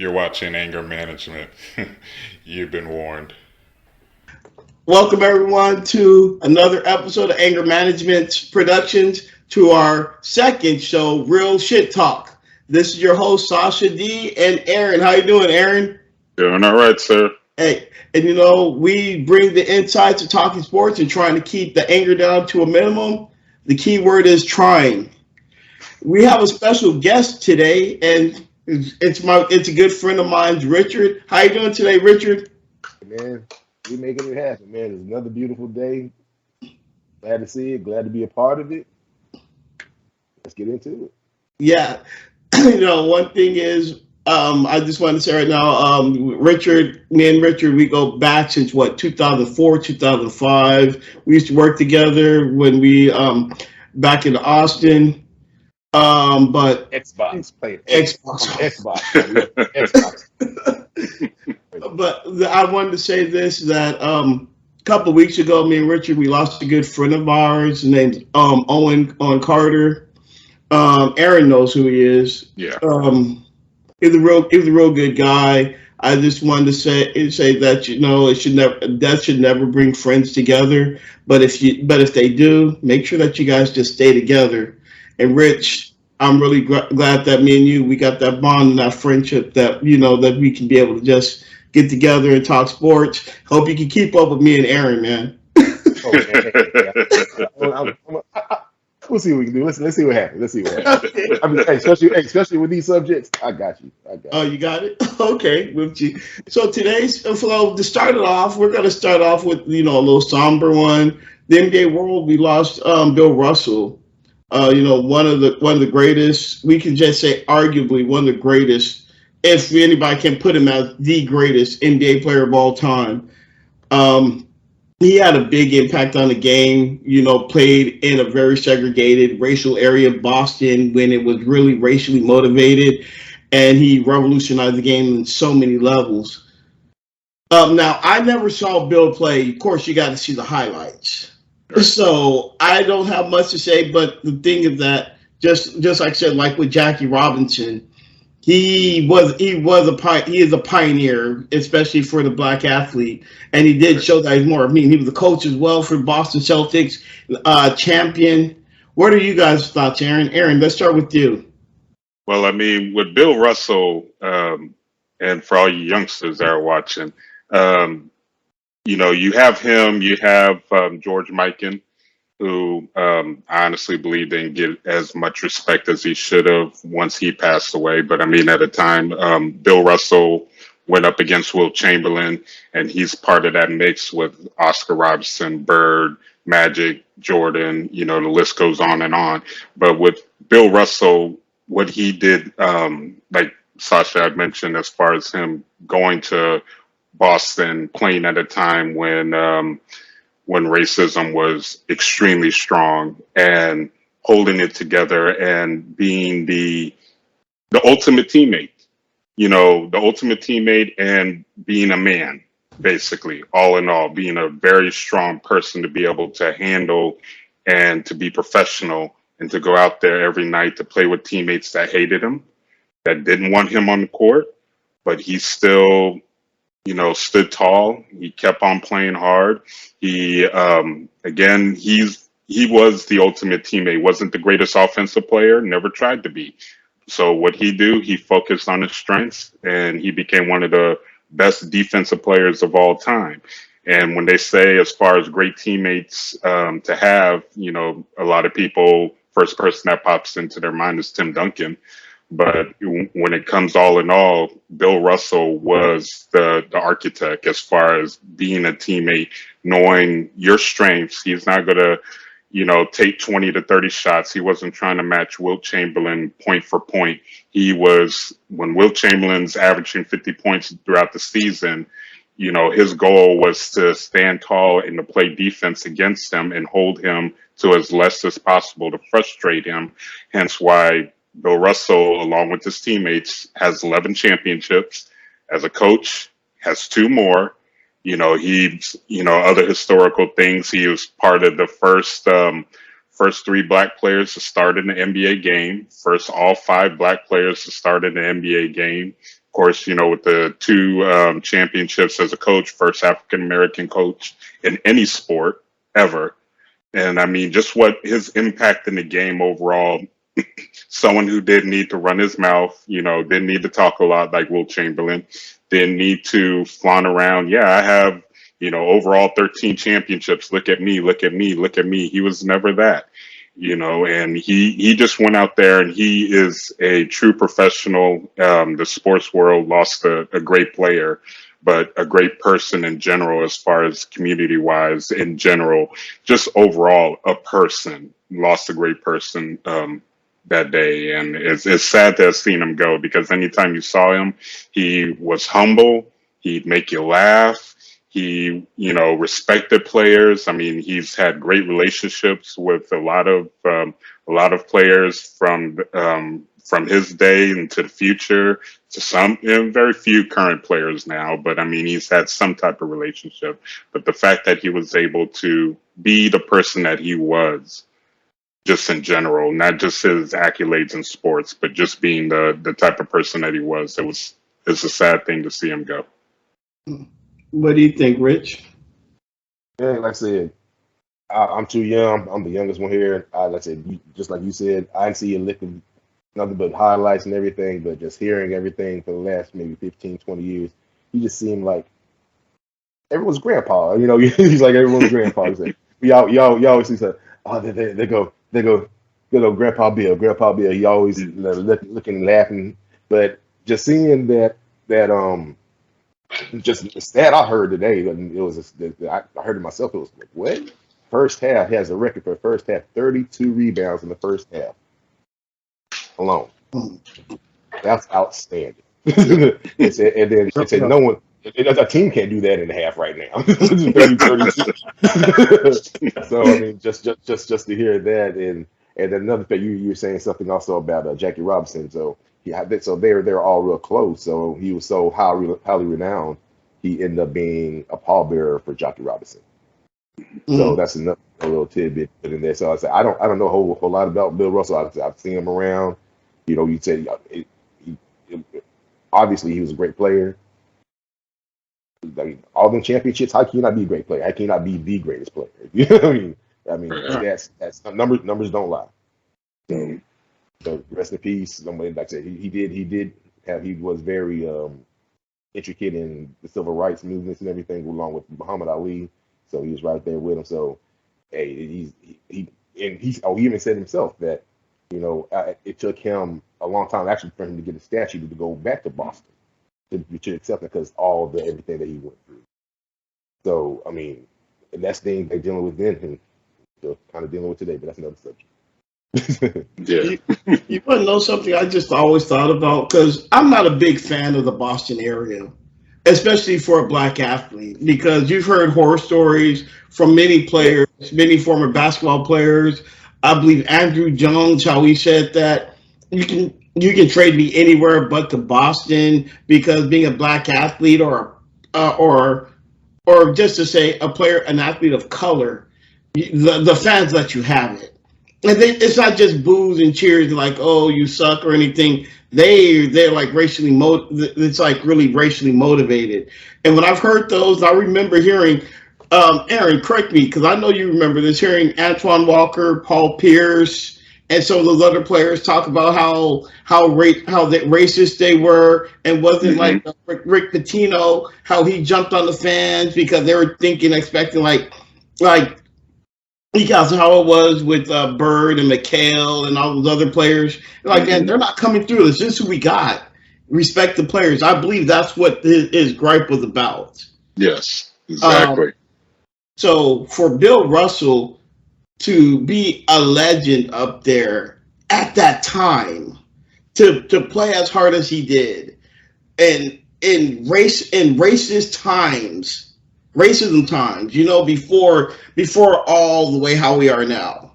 You're watching Anger Management. You've been warned. Welcome everyone to another episode of Anger Management Productions to our second show, Real Shit Talk. This is your host Sasha D and Aaron. How you doing, Aaron? Doing all right, sir. Hey, and we bring the insights of talking sports and trying to keep the anger down to a minimum. The key word is trying. We have a special guest today, and it's a good friend of mine, Richard. How you doing today, Richard? Man, we making it happen, man. It's another beautiful day. Glad to see it. Glad to be a part of it. Let's get into it. Yeah, one thing is, I just want to say right now, me and Richard, we go back since what 2004, 2005. We used to work together when we back in Austin. But Xbox played Xbox. Xbox. But I wanted to say this that a couple of weeks ago, me and Richard, we lost a good friend of ours named Owen Carter. Aaron knows who he is. Yeah. He's a real good guy. I just wanted to say that death should never bring friends together. But if they do, make sure that you guys just stay together. And Rich, I'm really glad that me and you we got that bond and that friendship that that we can be able to just get together and talk sports. Hope you can keep up with me and Aaron, man. Oh, man. We'll see what we can do. Let's see what happens. I mean, especially with these subjects, I got you. Oh, you got it? Okay, with you. So today's flow, to start it off, we're going to start off with, a little somber one. The NBA world, we lost Bill Russell. One of the greatest, we can just say arguably one of the greatest, if anybody can put him as the greatest NBA player of all time. He had a big impact on the game, played in a very segregated racial area of Boston when it was really racially motivated, and he revolutionized the game in so many levels. Now, I never saw Bill play. Of course, you got to see the highlights. So I don't have much to say, but the thing is that just like I said, like with Jackie Robinson, he is a pioneer, especially for the black athlete, and he did show that he's more. I mean, he was a coach as well for Boston Celtics, champion. What are you guys' thoughts, Aaron? Aaron, let's start with you. Well, I mean, with Bill Russell, and for all you youngsters that are watching, you have him, you have George Mikan, who I honestly believe didn't get as much respect as he should have once he passed away. But I mean, at the time, Bill Russell went up against Wilt Chamberlain, and he's part of that mix with Oscar Robertson, Bird, Magic, Jordan, the list goes on and on. But with Bill Russell, what he did, like Sasha had mentioned, as far as him going to Boston, playing at a time when racism was extremely strong, and holding it together and being the ultimate teammate, the ultimate teammate, and being a man, basically, all in all, being a very strong person to be able to handle and to be professional and to go out there every night to play with teammates that hated him, that didn't want him on the court, but he still stood tall. He kept on playing hard. He, again, he was the ultimate teammate. Wasn't the greatest offensive player, never tried to be. So what he focused on his strengths, and he became one of the best defensive players of all time. And when they say, as far as great teammates to have, a lot of people, first person that pops into their mind is Tim Duncan. But when it comes all in all, Bill Russell was the architect as far as being a teammate, knowing your strengths. He's not going to, take 20 to 30 shots. He wasn't trying to match Wilt Chamberlain point for point. When Wilt Chamberlain's averaging 50 points throughout the season, his goal was to stand tall and to play defense against him and hold him to as less as possible to frustrate him. Hence why Bill Russell, along with his teammates, has 11 championships. As a coach, has 2 more. Other historical things. He was part of the first 3 black players to start in the NBA game. First, all 5 black players to start in the NBA game. Of course, with the two championships as a coach, first African American coach in any sport ever. And I mean, just what his impact in the game overall, someone who didn't need to run his mouth, didn't need to talk a lot like Will Chamberlain, didn't need to flaunt around. Yeah, I have, overall 13 championships. Look at me, look at me, look at me. He was never that, and he just went out there and he is a true professional. The sports world lost a great player, but a great person in general, as far as community wise in general, just overall a person, lost a great person that day. And it's sad to have seen him go, because anytime you saw him, he was humble. He'd make you laugh. He, respected players. I mean, he's had great relationships with a lot of players from his day into the future, to some, very few current players now, but I mean, he's had some type of relationship. But the fact that he was able to be the person that he was, just in general, not just his accolades in sports, but just being the type of person that he was, it's a sad thing to see him go. What do you think, Rich? Yeah, like I said, I'm too young. I'm the youngest one here. Like I said, just like you said, I didn't see a lick of nothing but highlights and everything, but just hearing everything for the last maybe 15, 20 years, he just seemed like everyone's grandpa. He's like everyone's grandpa. He's like, y'all always see, oh, they go, Grandpa Bill. He always looking and laughing. But just seeing that just the stat I heard today, I heard it myself. It was like, what? First half, he has a record for first half, 32 rebounds in the first half alone. That's outstanding. And then it said no one. A team can't do that in a half right now. 30, so I mean, just to hear that, and then another thing, you were saying something also about Jackie Robinson. So they're all real close. So he was so highly renowned, he ended up being a pallbearer for Jackie Robinson. So that's another little tidbit put in there. So I don't know a whole lot about Bill Russell. I've seen him around. You said obviously he was a great player. Like, all them championships, how can you not be a great player? How can you not be the greatest player? You know what I mean? That's numbers don't lie. So rest in peace. Like I said, he was very intricate in the civil rights movements and everything, along with Muhammad Ali. So he was right there with him. So he even said himself that it took him a long time actually for him to get a statue to go back to Boston to accept it, because everything that he went through. So I mean, and that's the thing they're dealing with then, and still kind of dealing with today. But that's another subject. Yeah. You want to know something I just always thought about? Because I'm not a big fan of the Boston area, especially for a black athlete, because you've heard horror stories from many players, many former basketball players. I believe Andrew Jones, how he said that you can trade me anywhere but to Boston, because being a black athlete or just to say a player, an athlete of color, the fans let you have it. And it's not just boos and cheers like, oh, you suck or anything. They're like it's like really racially motivated. And when I've heard those, I remember hearing, Aaron, correct me, because I know you remember this, hearing Antoine Walker, Paul Pierce, and some of those other players talk about how racist they were, and wasn't like Rick Pitino, how he jumped on the fans because they were expecting like because how it was with Bird and McHale and all those other players. Like, man, they're not coming through. This is who we got. Respect the players. I believe that's what his gripe was about. Yes, exactly. So for Bill Russell to be a legend up there at that time, to play as hard as he did, and in racism times, before all the way how we are now,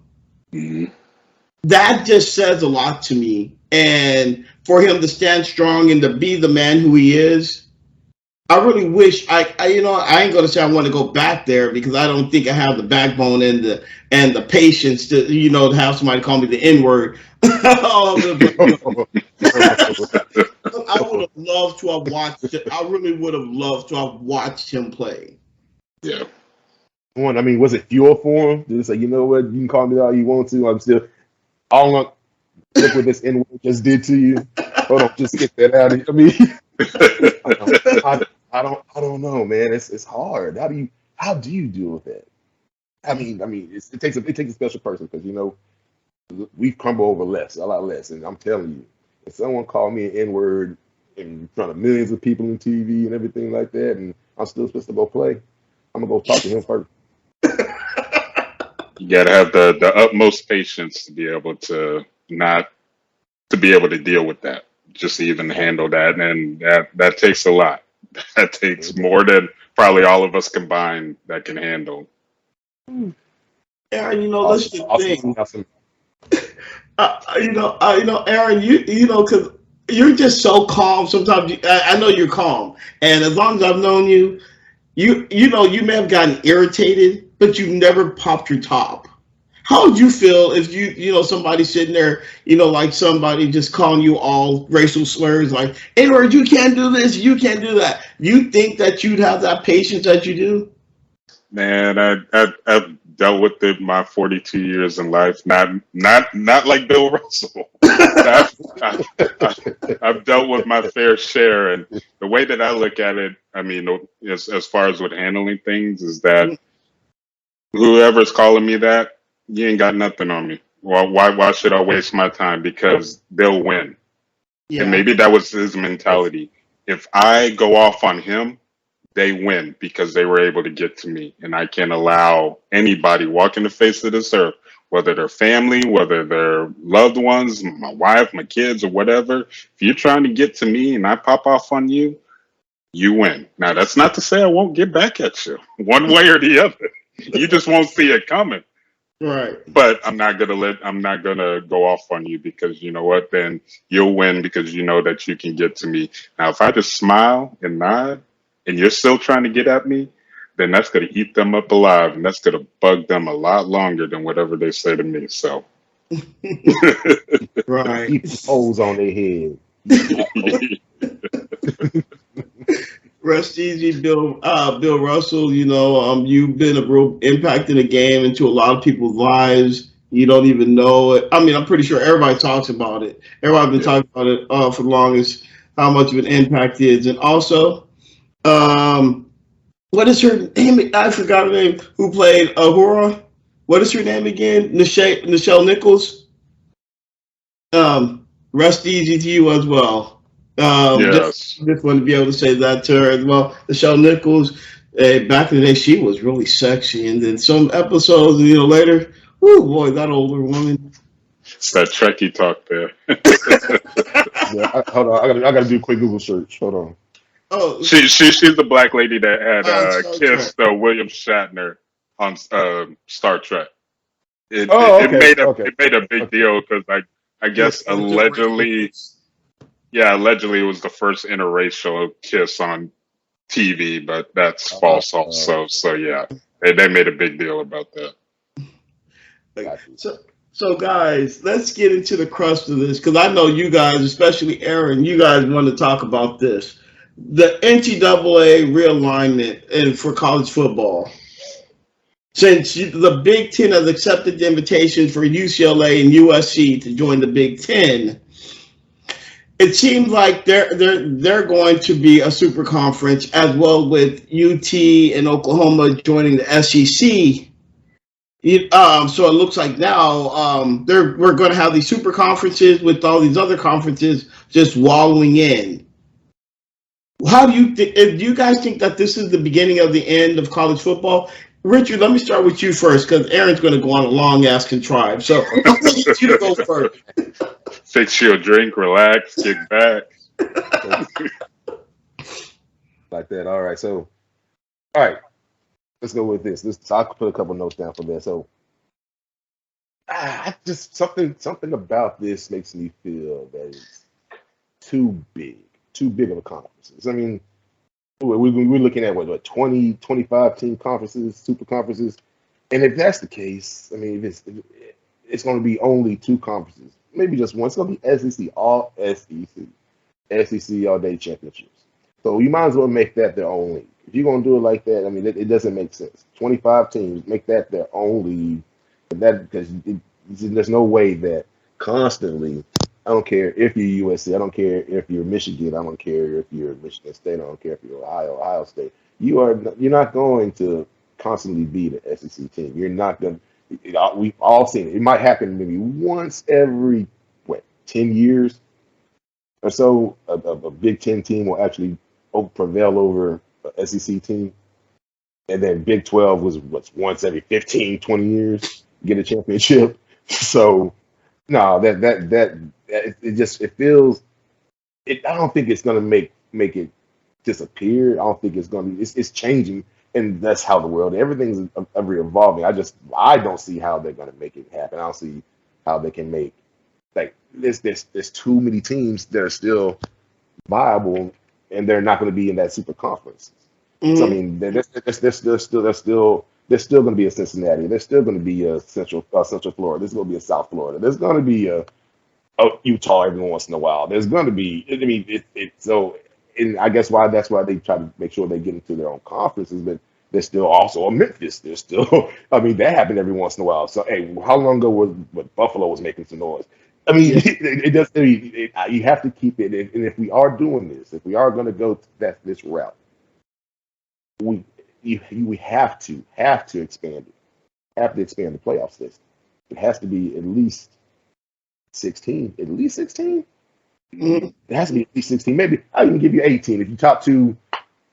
that just says a lot to me. And for him to stand strong and to be the man who he is, I really wish I ain't gonna say I want to go back there, because I don't think I have the backbone and the patience to to have somebody call me the N-word. I would have loved to have watched it. I really would have loved to have watched him play. Yeah. One, I mean, was it fuel for him? Did it say, you know what, you can call me all you want to. I'm still, I don't know. Look what this N-word just did to you. Hold on, just get that out of here. I mean, I don't know, man. It's hard. How do you deal with that? I mean, it takes a special person because we crumble over a lot less. And I'm telling you, if someone called me an N-word in front of millions of people on TV and everything like that, and I'm still supposed to go play, I'm gonna go talk to him first. You gotta have the utmost patience to be able to deal with that. Just to even handle that, and that takes a lot. That takes more than probably all of us combined that can handle. Aaron, that's the thing. Awesome. Aaron, because you're just so calm. Sometimes I know you're calm, and as long as I've known you, you may have gotten irritated, but you never popped your top. How would you feel if somebody sitting there, like somebody just calling you all racial slurs, like, Edward, you can't do this, you can't do that. You think that you'd have that patience that you do? Man, I've dealt with it my 42 years in life. Not like Bill Russell. I've dealt with my fair share, and the way that I look at it, I mean, as far as with handling things, is that whoever's calling me that, you ain't got nothing on me. Well, why should I waste my time? Because they'll win. Yeah. And maybe that was his mentality. If I go off on him, they win because they were able to get to me. And I can't allow anybody walking the face of this earth, whether they're family, whether they're loved ones, my wife, my kids, or whatever. If you're trying to get to me and I pop off on you, you win. Now, that's not to say I won't get back at you one way or the other. You just won't see it coming. Right. But I'm not gonna go off on you, because you know what? Then you'll win because you know that you can get to me. Now, if I just smile and nod and you're still trying to get at me, then that's gonna eat them up alive, and that's gonna bug them a lot longer than whatever they say to me. So Right. Keep holes on their head. Rest easy, Bill Russell. You've been a real impact in the game into a lot of people's lives. You don't even know it. I mean, I'm pretty sure everybody talks about it. Everybody's been talking about it for the longest, how much of an impact it is. And also, what is her name? I forgot her name. Who played Uhura? What is her name again? Nichelle Nichols. Rest easy to you as well. yes. Just want to be able to say that to her as well. Nichelle Nichols, back in the day, she was really sexy, and then some episodes, later, oh boy, that older woman. It's that Trekkie talk there. Hold on, I gotta do a quick Google search. Hold on. Oh, she's the black lady that had kissed William Shatner on Star Trek. It made a big deal because I guess allegedly it was the first interracial kiss on TV, but that's false also. So yeah, they made a big deal about that. So guys, let's get into the crust of this, because I know you guys, especially Aaron, you guys want to talk about this. The NCAA realignment and for college football. Since the Big Ten has accepted the invitation for UCLA and USC to join the Big Ten, it seems like they're going to be a super conference, as well with UT and Oklahoma joining the SEC. So it looks like now we're going to have these super conferences with all these other conferences just wallowing in. How do you guys think that this is the beginning of the end of college football? Richard, let me start with you first, because Aaron's going to go on a long ass contrive. So I'm going to get you to go first. Fix your drink, relax, kick back. Like that. All right. So, all right. Let's go with this. So I'll put a couple notes down for that. So, I just something about this makes me feel that it's too big of a conference. I mean, we're looking at what 20, 25 team conferences, super conferences, and if that's the case, I mean, it's going to be only two conferences, maybe just one. It's going to be SEC, all SEC, SEC all-day championships. So you might as well make that their own league. If you're gonna do it like that, I mean, it doesn't make sense. 25 teams, make that their own league. Because there's no way that constantly. I don't care if you're USC. I don't care if you're Michigan. I don't care if you're Michigan State. I don't care if you're Ohio State. You're not going to constantly beat an SEC team. You're not going. We've all seen it. It might happen maybe once every 10 years or so. A Big Ten team will actually prevail over an SEC team, and then Big 12 was once every 15, 20 years get a championship. So no, it feels. I don't think it's gonna make it disappear. I don't think it's gonna. It's changing, and that's how the world. Everything's ever evolving. I don't see how they're gonna make it happen. I don't see how they can make there's too many teams that are still viable, and they're not going to be in that super conference. Mm-hmm. So I mean, there's still going to be a Cincinnati. There's still going to be a Central Florida. There's going to be a South Florida. There's going to be a Utah every once in a while. There's going to be. I mean, so. And I guess that's why they try to make sure they get into their own conferences, but there's still also a Memphis. There's still, I mean, that happened every once in a while. So, hey, how long ago was Buffalo was making some noise? I mean, it does. You have to keep it. And if we are doing this, if we are going to go this route, we have to expand it. Have to expand the playoff system. It has to be at least 16. At least 16. Mm-hmm. It has to be at least 16. Maybe I'll even give you 18 if you top two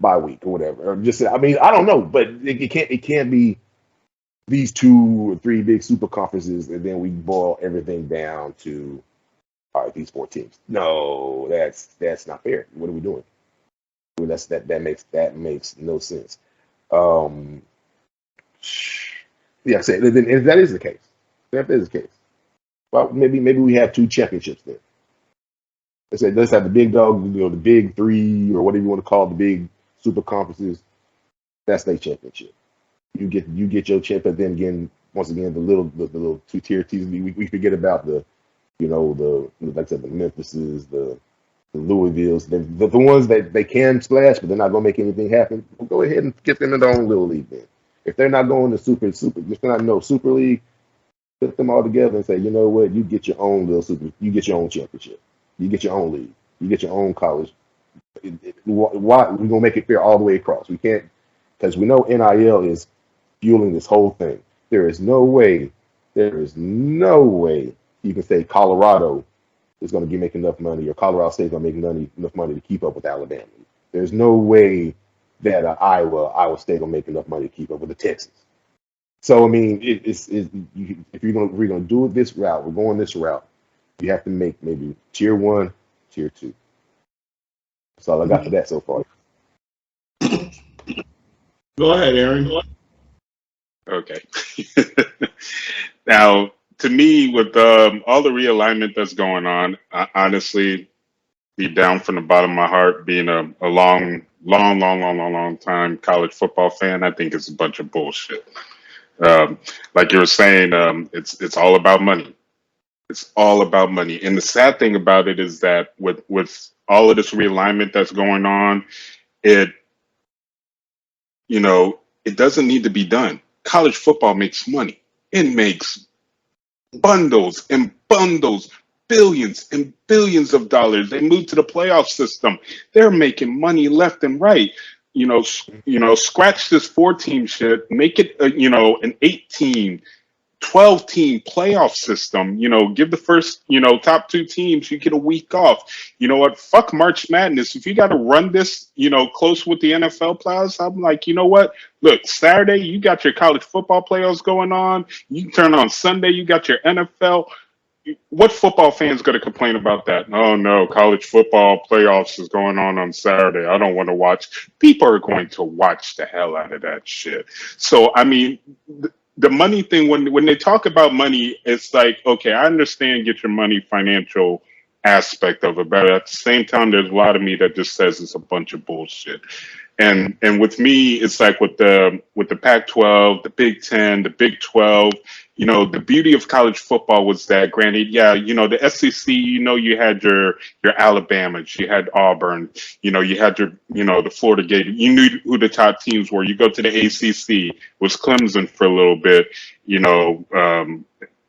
by week or whatever. Or just, I mean, I don't know, but it can't be these 2 or 3 big super conferences and then we boil everything down to all right, these 4 teams. No, that's not fair. What are we doing? Well, that makes no sense. Yeah, say if that is the case. Well, maybe we have 2 championships then. Let's have the big dog, the big 3 or whatever you want to call it, the big super conferences. That's their championship. You get your champion. Then again, once again, the little 2-tier teams. We forget about the like I said, the Memphises, the Louisvilles, the ones that they can splash, but they're not gonna make anything happen. Well, go ahead and get them in their own little league then. If they're not going to super, if they're not no super league, put them all together and say, you know what, you get your own little super, you get your own championship. You get your own league. You get your own college. Why we're gonna make it fair all the way across? We can't, because we know NIL is fueling this whole thing. There is no way you can say Colorado is going to make enough money, or Colorado State is going to make enough money to keep up with Alabama. There's no way that Iowa State will make enough money to keep up with the Texas. So I mean, if we're going to do it this route, we're going this route. You have to make maybe tier 1, tier 2. That's all I got for that so far. Go ahead, Aaron. Okay. Now, to me, with all the realignment that's going on, honestly, deep down from the bottom of my heart, being a long time college football fan, I think it's a bunch of bullshit. Like you were saying, it's all about money. It's all about money. And the sad thing about it is that with all of this realignment that's going on, it doesn't need to be done. College football makes money. It makes bundles and bundles, billions and billions of dollars. They moved to the playoff system. They're making money left and right. Scratch this 4-team shit, make it an 8-team, 12-team playoff system. Give the first top 2 teams, you get a week off. You know what? Fuck March Madness. If you got to run this close with the NFL playoffs, I'm like, you know what? Look, Saturday you got your college football playoffs going on. You turn on Sunday, you got your NFL. What football fans going to complain about that? Oh no, college football playoffs is going on Saturday. I don't want to watch. People are going to watch the hell out of that shit. So I mean, the money thing, when they talk about money, it's like, okay, I understand get your money financial aspect of it, but at the same time, there's a lot of me that just says it's a bunch of bullshit. And with me, it's like with the Pac-12, the Big Ten, the Big 12. The beauty of college football was that, granted, yeah, the SEC. You had your Alabamas, you had Auburn, you had your the Florida Gators. You knew who the top teams were. You go to the ACC, was Clemson for a little bit.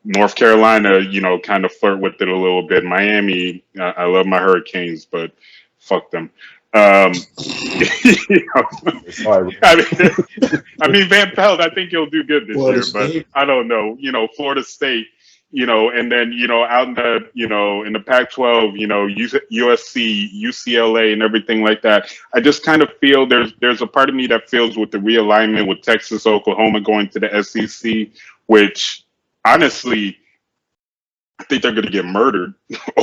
North Carolina, kind of flirt with it a little bit. Miami, I love my Hurricanes, but fuck them. Sorry. I mean, Van Pelt, I think he'll do good this year, but I don't know. Florida State, and then out in the in the Pac-12, USC, UCLA, and everything like that. I just kind of feel there's a part of me that feels with the realignment with Texas, Oklahoma going to the SEC, which honestly, I think they're going to get murdered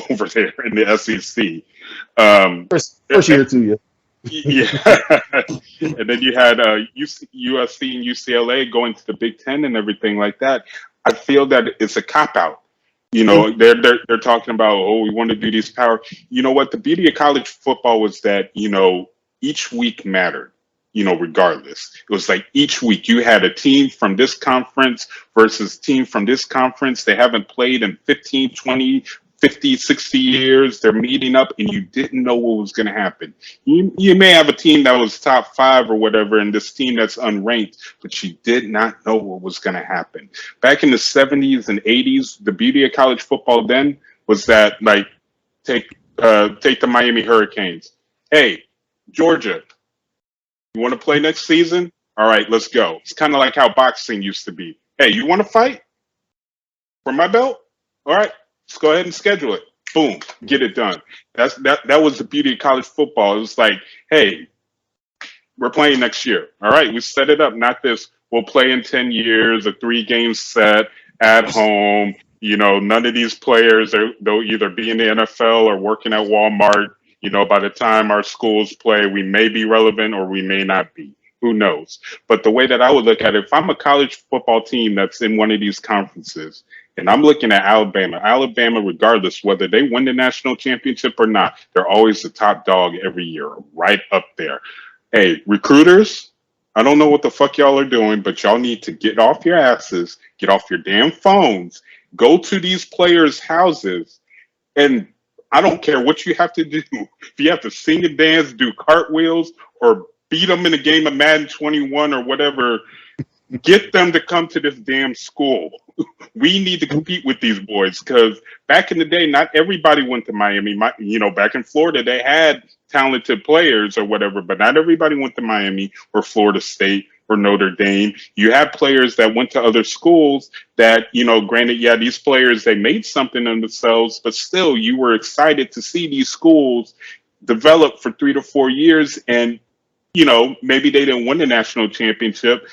over there in the SEC. First year or 2 years. Yeah. And then you had USC and UCLA going to the Big Ten and everything like that. I feel that it's a cop-out. They're talking about, we want to do these power. You know what? The beauty of college football was that, each week mattered. Regardless. It was like each week you had a team from this conference versus team from this conference. They haven't played in 15, 20, 50, 60 years. They're meeting up and you didn't know what was going to happen. You may have a team that was top 5 or whatever and this team that's unranked, but you did not know what was going to happen. Back in the 70s and 80s, the beauty of college football then was that, like, take the Miami Hurricanes. Hey, Georgia, you want to play next season? All right, let's go. It's kind of like how boxing used to be. Hey, you want to fight for my belt? All right, let's go ahead and schedule it. Boom, get it done. That was the beauty of college football. It was like, hey, we're playing next year. All right, we set it up. Not this, we'll play in 10 years, a 3-game set at home. None of these players, they'll either be in the NFL or working at Walmart. By the time our schools play, we may be relevant or we may not be. Who knows? But the way that I would look at it, if I'm a college football team that's in one of these conferences, and I'm looking at Alabama, regardless whether they win the national championship or not, they're always the top dog every year, right up there. Hey, recruiters, I don't know what the fuck y'all are doing, but y'all need to get off your asses, get off your damn phones, go to these players' houses, and I don't care what you have to do. If you have to sing and dance, do cartwheels, or beat them in a game of Madden 21 or whatever, get them to come to this damn school. We need to compete with these boys because back in the day, not everybody went to Miami. Back in Florida, they had talented players or whatever, but not everybody went to Miami or Florida State or Notre Dame. You had players that went to other schools that, granted, yeah, these players, they made something of themselves, but still you were excited to see these schools develop for 3 to 4 years. And, maybe they didn't win the national championship,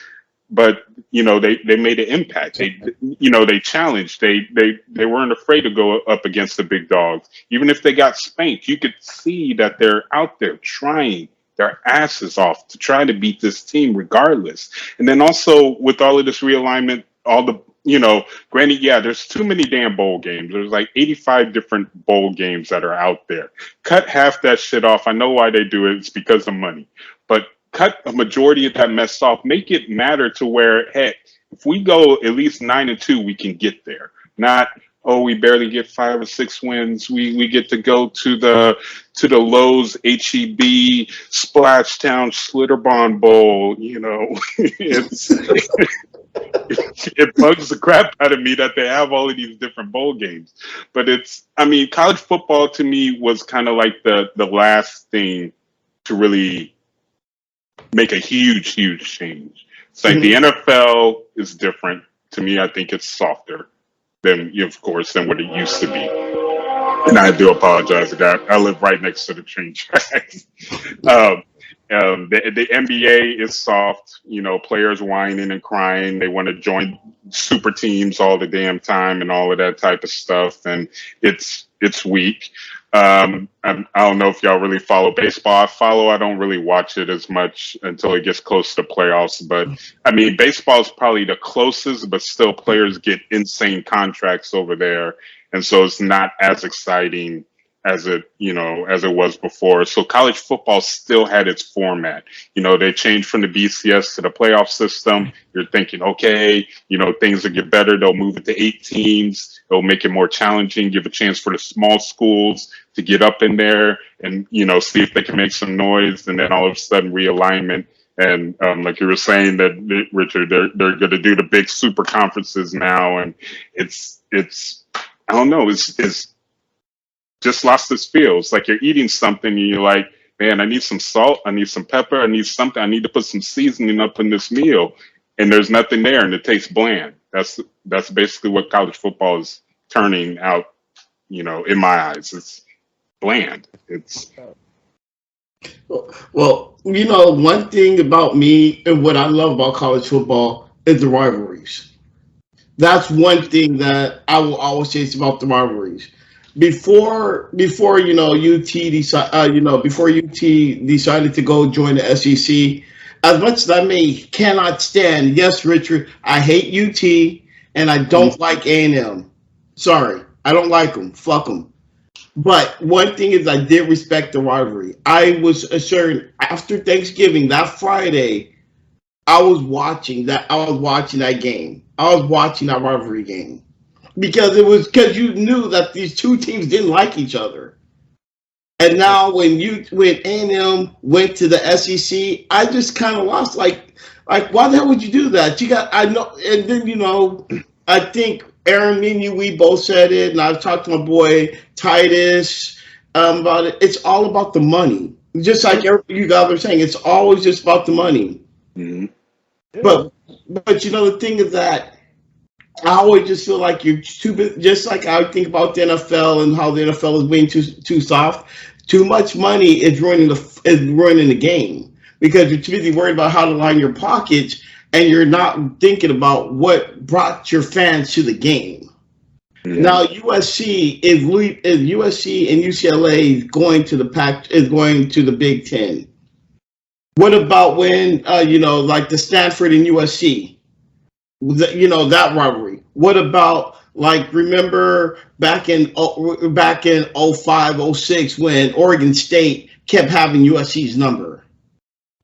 but, they made an impact. They challenged. They weren't afraid to go up against the big dogs. Even if they got spanked, you could see that they're out there trying their asses off to try to beat this team regardless. And then also with all of this realignment, granted, yeah, there's too many damn bowl games. There's like 85 different bowl games that are out there. Cut half that shit off. I know why they do it. It's because of money. But cut a majority of that mess off. Make it matter to where, heck, if we go at least 9-2, we can get there. Not, we barely get 5 or 6 wins. We get to go to the Lowe's HEB Splashtown Schlitterbahn Bowl. It's it bugs the crap out of me that they have all of these different bowl games. But college football to me was kind of like the last thing to really make a huge change. It's like the NFL is different. To me, I think it's softer than what it used to be. And I do apologize for that. I live right next to the train tracks. The NBA is soft, players whining and crying. They want to join super teams all the damn time and all of that type of stuff. And it's weak. I don't know if y'all really follow baseball. I don't really watch it as much until it gets close to playoffs. But baseball is probably the closest, but still players get insane contracts over there. And so it's not as exciting as it was before. So college football still had its format. They changed from the BCS to the playoff system. You're thinking, okay, things will get better. They'll move it to 8 teams. They'll make it more challenging, give a chance for the small schools to get up in there and, see if they can make some noise. And then all of a sudden realignment. And like you were saying that, Richard, they're going to do the big super conferences now. And it's I don't know, it's just lost its feel. It's like you're eating something and you're like, man, I need some salt, I need some pepper, I need something, I need to put some seasoning up in this meal. And there's nothing there and it tastes bland. That's basically what college football is turning out, in my eyes. It's bland. It's Well, one thing about me and what I love about college football is the rivalries. That's one thing that I will always say about the rivalries. Before UT before UT decided to go join the SEC, as much as cannot stand. Yes, Richard, I hate UT and I don't like A&M. Sorry, I don't like them. Fuck them. But one thing is, I did respect the rivalry. I was assured after Thanksgiving that Friday, I was watching that game. I was watching that rivalry game because you knew that these two teams didn't like each other. And now when A&M went to the SEC, I just kind of lost. Like why the hell would you do that? I know, and then I think Aaron, me and you, we both said it, and I've talked to my boy Titus about it. It's all about the money. Just like you guys are saying, it's always just about the money. Mm-hmm. Yeah. But the thing is that I always just feel like you're too big. Just like I think about the NFL and how the NFL is being too soft. Too much money is ruining the game because you're too busy worried about how to line your pockets. And you're not thinking about what brought your fans to the game. Mm-hmm. Now USC and UCLA is going to the Big Ten. What about when like the Stanford and USC, that rivalry? What about remember back in 05, 06 when Oregon State kept having USC's number?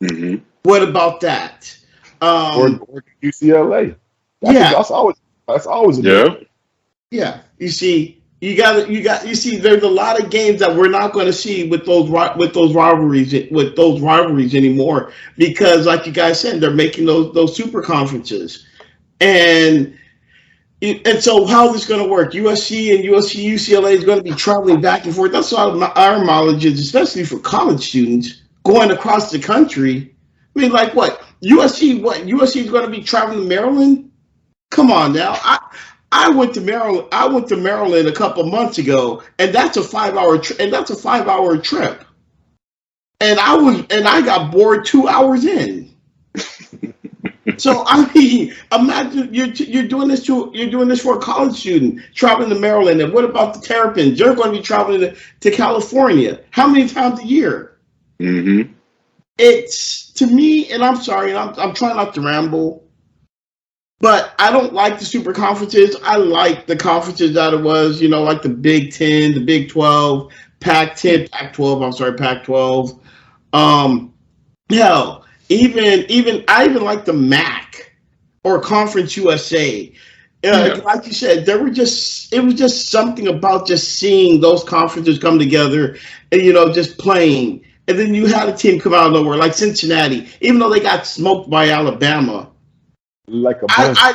Mm-hmm. What about that? Or UCLA. That's always a big. Yeah. You see, there's a lot of games that we're not going to see with those rivalries anymore because, like you guys said, they're making those super conferences, and so how is this going to work? UCLA is going to be traveling back and forth. That's all our knowledge is, especially for college students going across the country. I mean, like what? USC is going to be traveling to Maryland? Come on now. I went to Maryland. I went to Maryland a couple months ago, and that's a 5-hour trip. And I got bored 2 hours in. So I mean, imagine you're doing this for a college student traveling to Maryland. And what about the Terrapins? You're going to be traveling to California. How many times a year? Mm-hmm. It's, to me, and I'm sorry, and I'm trying not to ramble, but I don't like the super conferences. I like the conferences that it was, like the Big 10, the Big 12, Pac-10, Pac-12. I'm sorry, Pac-12. Hell, I even like the MAC or Conference USA. Like you said, it was just something about just seeing those conferences come together and just playing. And then you had a team come out of nowhere, like Cincinnati, even though they got smoked by Alabama. I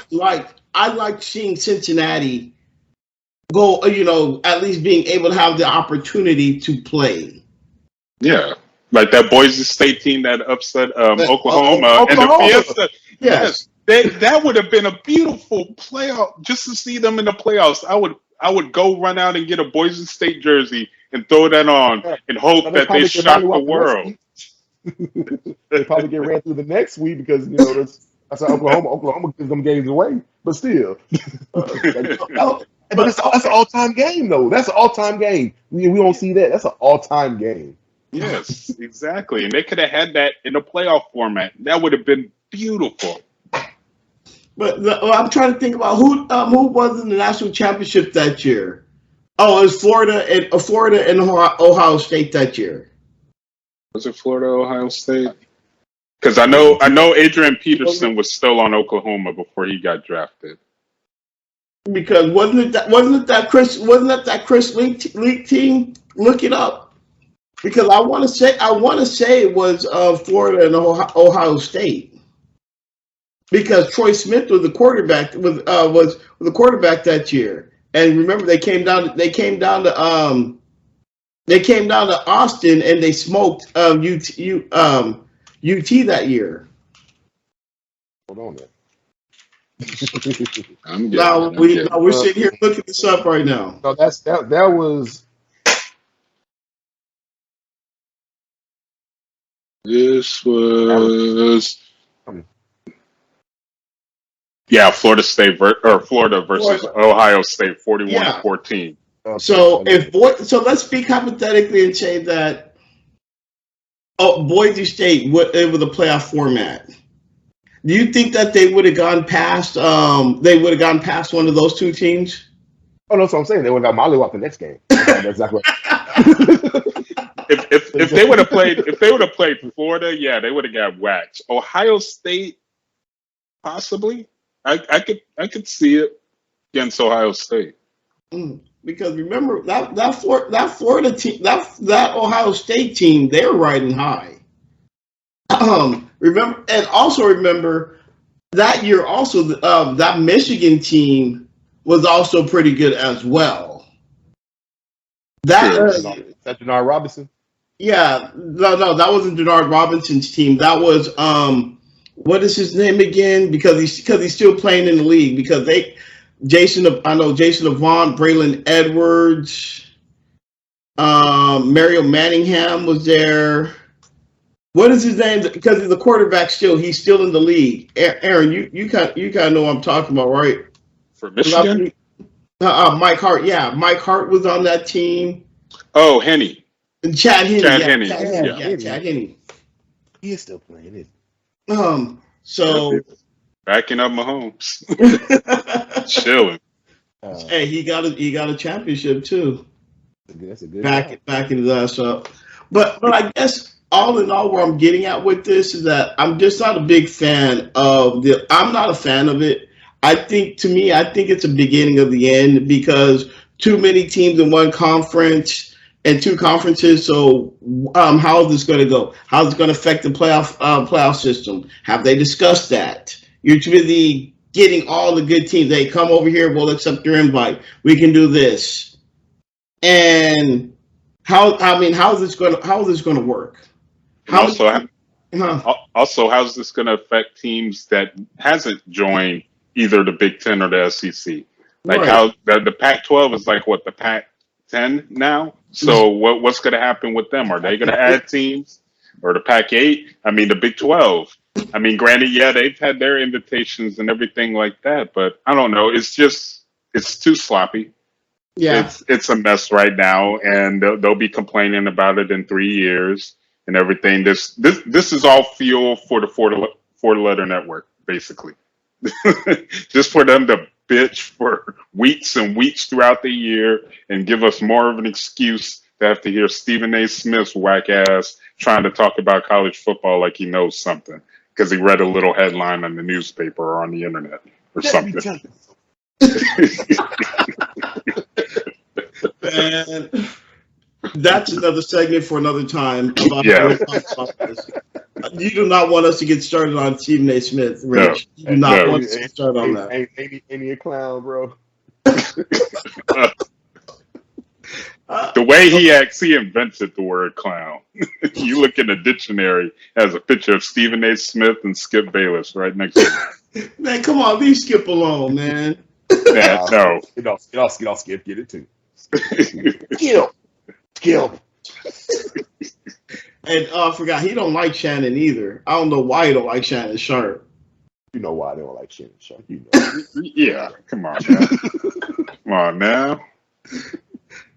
like seeing Cincinnati go, at least being able to have the opportunity to play. Yeah, like that Boise State team that upset Oklahoma and the Fiesta. Yes, that would have been a beautiful playoff. Just to see them in the playoffs, I would go run out and get a Boise State jersey and throw that on and hope that they shock the world. They probably get ran through the next week because that's how Oklahoma gives them games away. But still, but that's an all-time game though. That's an all-time game. We don't see that. That's an all-time game. Yes, exactly. And they could have had that in a playoff format. That would have been beautiful. But I'm trying to think about who was in the national championship that year. Oh, it was Florida and Ohio State that year. Was it Florida, Ohio State? Because I know Adrian Peterson was still on Oklahoma before he got drafted. Because wasn't that Chris Leak team? Look it up. Because I want to say it was Florida and Ohio State. Because Troy Smith was the quarterback was the quarterback that year. And remember they came down to Austin and they smoked UT that year. Hold on there. We're sitting here looking this up right now. No, that was. This was. Yeah, Florida versus Ohio State, 41-14. So let's speak hypothetically and say that Boise State was a playoff format. Do you think that they would have gone past? They would have gone past one of those two teams. Oh no, that's what I'm saying. They would have got mollywopped the next game. That's exactly. If they would have played Florida, yeah, they would have got waxed. Ohio State, possibly. I could see it against Ohio State. Because remember that Florida team, that Ohio State team, they're riding high. Remember that year also that Michigan team was also pretty good as well. That Denard Robinson? Yeah, no, that wasn't Denard Robinson's team. That was what is his name again? Because he's still playing in the league. Because Jason Avant, Braylon Edwards, Mario Manningham was there. What is his name? Because he's the quarterback still. He's still in the league. Aaron, you kind of know what I'm talking about, right? For Michigan? Mike Hart. Yeah, Mike Hart was on that team. Oh, Henne. Chad Henne. Chad Henne. Chad Henne. He is still playing, isn't he? So backing up Mahomes. Chilling. Hey, he got a championship too. That's a good backing his ass up. But I guess all in all, where I'm getting at with this is that I'm just not a big fan of I'm not a fan of it. I think it's a beginning of the end because too many teams in one conference and two conferences. So how is this going to go? How is it going to affect the playoff system? Have they discussed that? You're busy getting all the good teams. They come over here. We'll accept your invite. We can do this. And how is this going to work? Also, how's this going to affect teams that hasn't joined either the Big Ten or the SEC? Like how the Pac-12 is like what the Pac-10 now. So what's going to happen with them? Are they going to add teams or the Pac-8? I mean, the Big 12. I mean, granted, yeah, they've had their invitations and everything like that, but I don't know. It's too sloppy. Yeah, it's a mess right now, and they'll be complaining about it in 3 years and everything. This is all fuel for the four-letter network, basically. Just for them to bitch for weeks and weeks throughout the year and give us more of an excuse to have to hear Stephen A. Smith's whack ass trying to talk about college football like he knows something because he read a little headline on the newspaper or on the internet or something. Man, that's another segment for another time. About this. You do not want us to get started on Stephen A. Smith, Rich. You do not want us to get started on that. Ain't he a clown, bro? The way he acts, he invented the word clown. You look in the dictionary, has a picture of Stephen A. Smith and Skip Bayless right next to him. Man, come on, leave Skip alone, man. No. Get off, Skip. Get it too. Skip. And I forgot, he don't like Shannon either. I don't know why he don't like Shannon Sharp. You know why I don't like Shannon Sharp. You know. Yeah, come on, man. Come on now.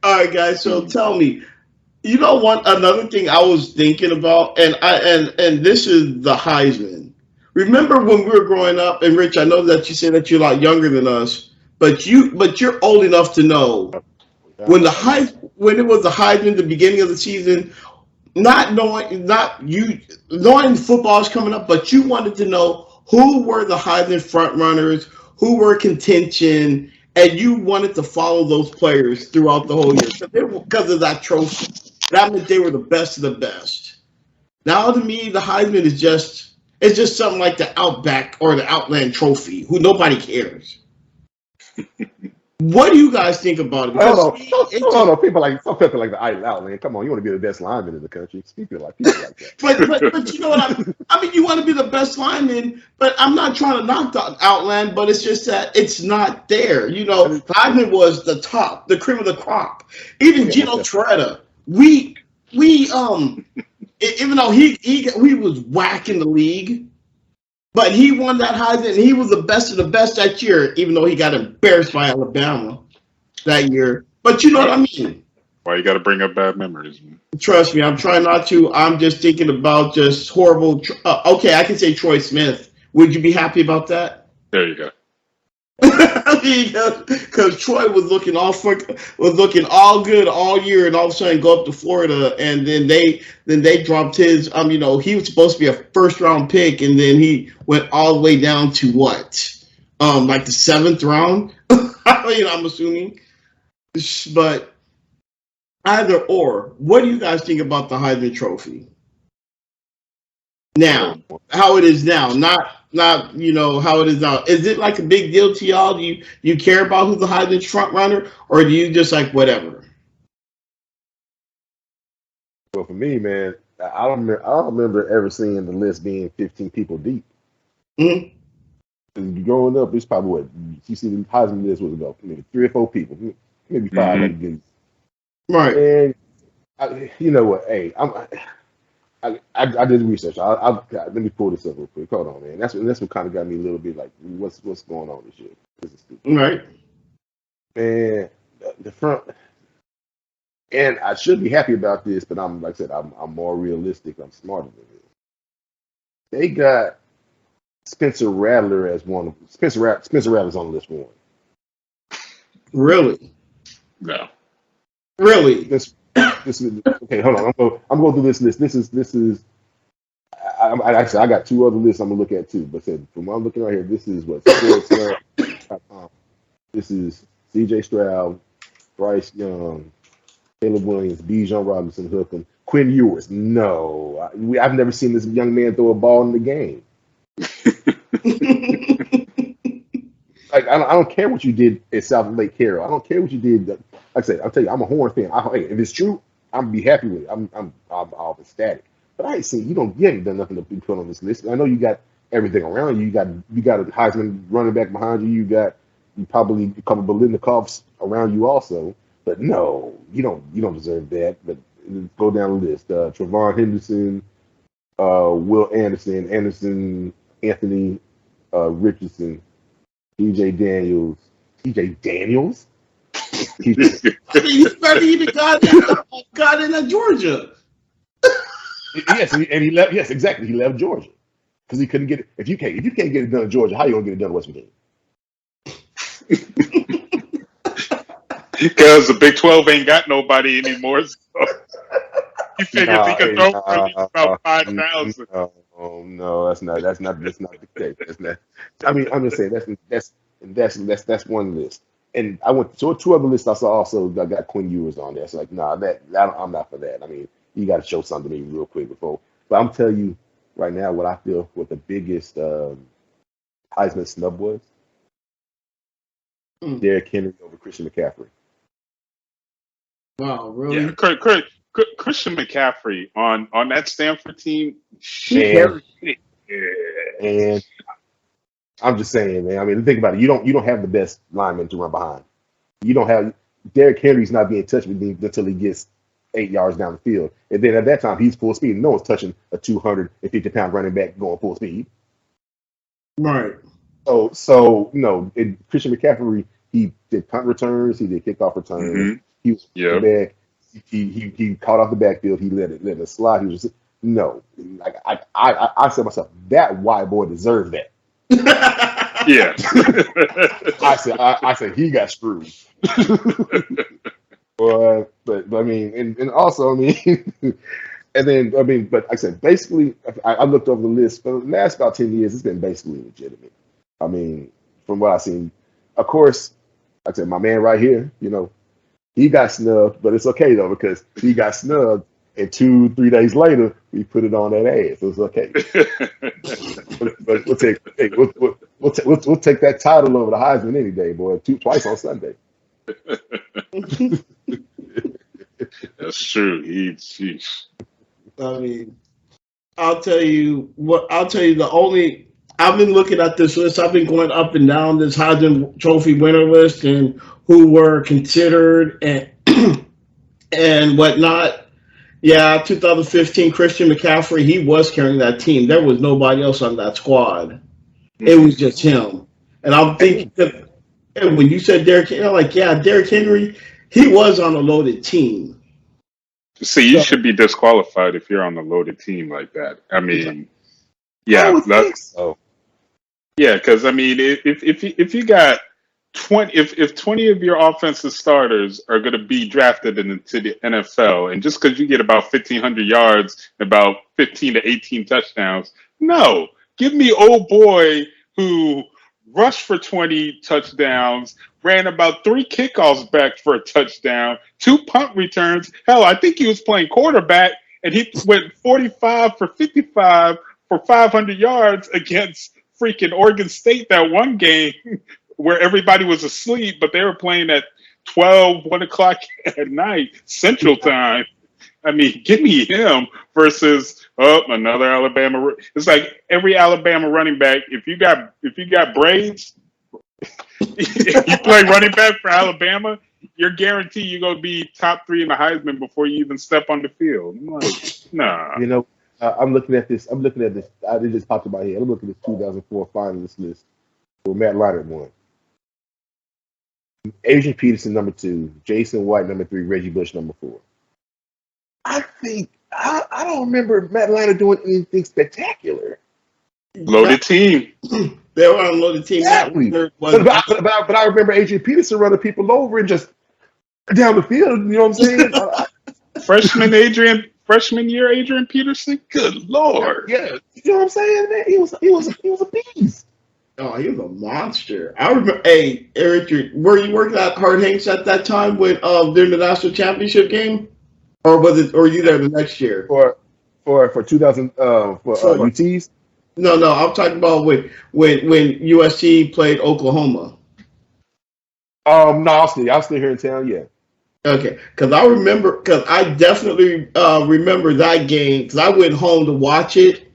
All right, guys. So tell me, another thing I was thinking about, and this is the Heisman. Remember when we were growing up, and Rich, I know that you said that you're a lot younger than us, but you're old enough to know when it was the Heisman at the beginning of the season, not knowing football is coming up, but you wanted to know who were the Heisman front runners, who were contention, and you wanted to follow those players throughout the whole year because of that trophy. That meant they were the best of the best. Now to me, the Heisman is just something like the Outback or the Outland Trophy, who nobody cares. What do you guys think about it? Because some people like the Outland. Come on, you want to be the best lineman in the country. People like that. but you know what I mean? You want to be the best lineman, but I'm not trying to knock the Outland, but it's just that it's not there. You know, Heisman was the top, the cream of the crop. Even Gino Toretta, we even though he was whack in the league, but he won that Heisman, and he was the best of the best that year, even though he got embarrassed by Alabama that year. But you know what I mean? Why you got to bring up bad memories, man? Trust me, I'm trying not to. I'm just thinking about just horrible. Okay, I can say Troy Smith. Would you be happy about that? There you go. Because Troy was looking all good all year, and all of a sudden go up to Florida, and then they dropped his. He was supposed to be a first round pick, and then he went all the way down to what, like the 7th round. I'm assuming, but either or. What do you guys think about the Heisman Trophy? Now, how it is now, not how it is now. Is it like a big deal to y'all? Do you care about who's the Heisman front runner, or do you just like whatever? Well, for me, man, I don't remember ever seeing the list being 15 people deep. Mm-hmm. Growing up, it's probably what you see the Heisman list was about maybe 3 or 4 people, maybe 5. Mm-hmm. Right. And you know what? Hey, I did research. Let me pull this up real quick. Hold on, man. That's what kind of got me a little bit like, what's going on this year? This is stupid. Right. And the front, and I should be happy about this, but I'm like I said, I'm more realistic. I'm smarter than this. They got Spencer Rattler as one of Spencer Rattler's on the list for one. Really? No. Really? This is okay. Hold on. I'm going through this list. This is. I got 2 other lists I'm gonna look at too. But from what I'm looking right here, this is what Sports. This is C.J. Stroud, Bryce Young, Caleb Williams, Bijan Robinson, Hookham, Quinn Ewers. No, I've never seen this young man throw a ball in the game. Like I don't care what you did at South Lake Carroll. I don't care what you did. Like I said, I'll tell you, I'm a Horn fan. If it's true, I'm gonna be happy with it. I'm ecstatic. But I ain't seen you haven't done nothing to be put on this list. I know you got everything around you. You got a Heisman running back behind you. You probably a couple of Bolitnikovs around you also. But no, you don't deserve that. But go down the list. Trevon Henderson, Will Anderson, Anthony Richardson, TJ Daniels. He's better even got in Georgia. Yes, and he left. Yes, exactly. He left Georgia because he couldn't get it. If you can't get it done in Georgia, how you gonna get it done in West Virginia? Because the Big 12 ain't got nobody anymore. So he figures he can throw for at least about 5,000. No, that's not the case. That's not. I mean, I'm just saying that's one list. And I went to 2 other lists. I saw also I got Quinn Ewers on there. So like, I'm not for that. I mean, you got to show something to me real quick before. But I'm telling you right now what I feel what the biggest Heisman snub was. Derrick Henry over Christian McCaffrey. Wow, really? Yeah, Christian McCaffrey on that Stanford team. And I'm just saying, man. I mean, think about it. You don't have the best lineman to run behind. You don't have Derrick Henry's not being touched with him until he gets 8 yards down the field, and then at that time he's full speed. No one's touching a 250-pound running back going full speed. Right. So Christian McCaffrey, he did punt returns, he did kickoff returns. Mm-hmm. He was back. He caught off the backfield. He let it slide. He was just like I said to myself, that white boy deserved that. Yeah. I said he got screwed. But I mean, and also, I mean, and then I mean, but like I said, basically, I looked over the list for the last about 10 years. It's been basically legitimate. I mean, from what I've seen, of course, like I said, my man right here, he got snubbed, but it's okay though because he got snubbed, and 2-3 days later, we put it on that ass. So it's okay. but we'll take we'll take that title over the Heisman any day, boy. Twice on Sunday. That's true. He's I mean, I'll tell you the only I've been looking at this list. I've been going up and down this Heisman Trophy winner list and who were considered and and whatnot. Yeah, 2015 Christian McCaffrey, he was carrying that team. There was nobody else on that squad. It was just him. And I'm thinking that and when you said Derrick Henry, I'm like, yeah, Derrick Henry, he was on a loaded team. See, you should be disqualified if you're on a loaded team like that. I mean, yeah, because I mean, if you got 20, if 20 of your offensive starters are going to be drafted into the NFL, and just because you get about 1,500 yards, about 15 to 18 touchdowns, no, give me old boy who rushed for 20 touchdowns, ran about 3 kickoffs back for a touchdown, 2 punt returns. Hell, I think he was playing quarterback, and he went 45 for 55 for 500 yards against freaking Oregon State that one game where everybody was asleep, but they were playing at 1 o'clock at night, Central Time. I mean, give me him versus another Alabama. It's like every Alabama running back. If you got braids, if you play running back for Alabama, you're guaranteed you're gonna be top 3 in the Heisman before you even step on the field. I'm like, nah. I'm looking at this. It just popped in my head. I'm looking at this 2004 finalist list where Matt Leinart won. Adrian Peterson, number 2. Jason White, number 3. Reggie Bush, number 4. I think I don't remember Matt Leinart doing anything spectacular. Loaded team. They were on a loaded team. Exactly. But I remember Adrian Peterson running people over and just down the field. You know what I'm saying? Freshman year, Adrian Peterson. Good Lord. Yeah, you know what I'm saying, man? He was a beast. Oh, he was a monster. I remember. Hey, Eric, were you working at Hard Hanks at that time when during the national championship game, or was it? Or were you there the next year for 2000 for UTs? No, I'm talking about when USC played Oklahoma. No, I'll stay here in town. Yeah. Okay, because I definitely remember that game because I went home to watch it.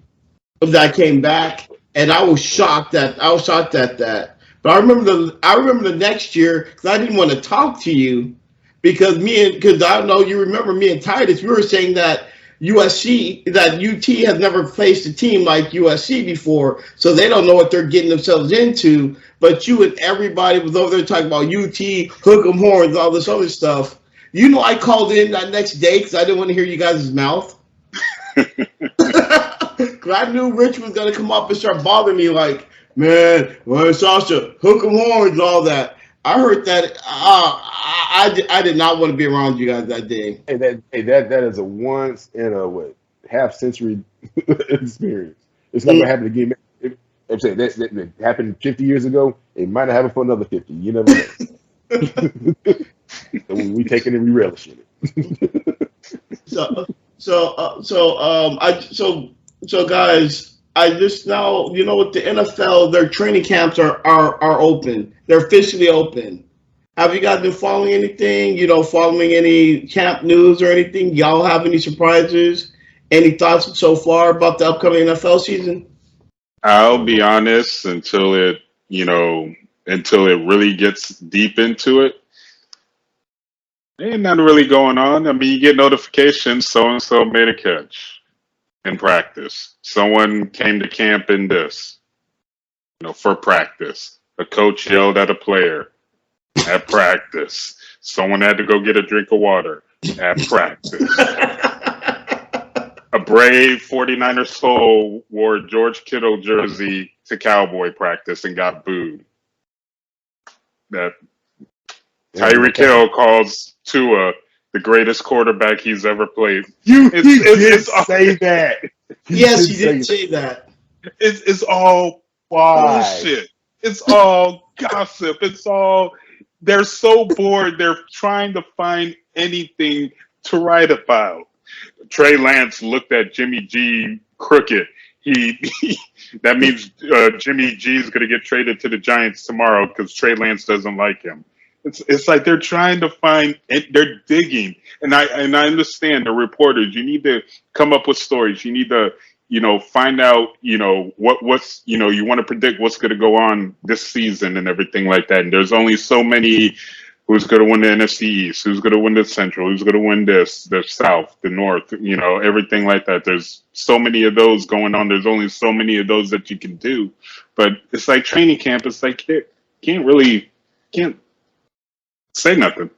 I came back and I was shocked at that. But I remember the next year because I didn't want to talk to you because I know you remember me and Titus. We were saying that UT has never faced a team like USC before, so they don't know what they're getting themselves into. But you and everybody was over there talking about UT, hook 'em horns, all this other stuff. I called in that next day because I didn't want to hear you guys' mouth. Because I knew Rich was going to come up and start bothering me like, man, Sasha, hook 'em horns, all that. I heard that. I did not want to be around you guys that day. That is a once in a half century experience. It's not gonna happen again. I'm saying that happened 50 years ago. It might not happen for another 50. You never know. So we take it and we relish in it. So guys, I just now with the NFL, their training camps are open. They're officially open. Have you guys been following anything? Following any camp news or anything? Y'all have any surprises? Any thoughts so far about the upcoming NFL season? I'll be honest, until it really gets deep into it, ain't nothing really going on. I mean, you get notifications, so-and-so made a catch in practice. Someone came to camp in this, for practice. A coach yelled at a player at practice. Someone had to go get a drink of water at practice. A brave 49er soul wore a George Kittle jersey to Cowboy practice and got booed. Tyreek Hill calls Tua the greatest quarterback he's ever played. He did say that. Yes, he did say that. It's all bullshit. It's all gossip. They're so bored. They're trying to find anything to write about. Trey Lance looked at Jimmy G crooked. That means Jimmy G is going to get traded to the Giants tomorrow because Trey Lance doesn't like him. It's like they're trying to find. They're digging, and I understand the reporters. You need to come up with stories. You need to find out what's you want to predict what's going to go on this season and everything like that. And there's only so many. Who's going to win the NFC East? Who's going to win the Central? Who's going to win the South, the North? Everything like that. There's so many of those going on. There's only so many of those that you can do. But it's like training camp. It's like can't say nothing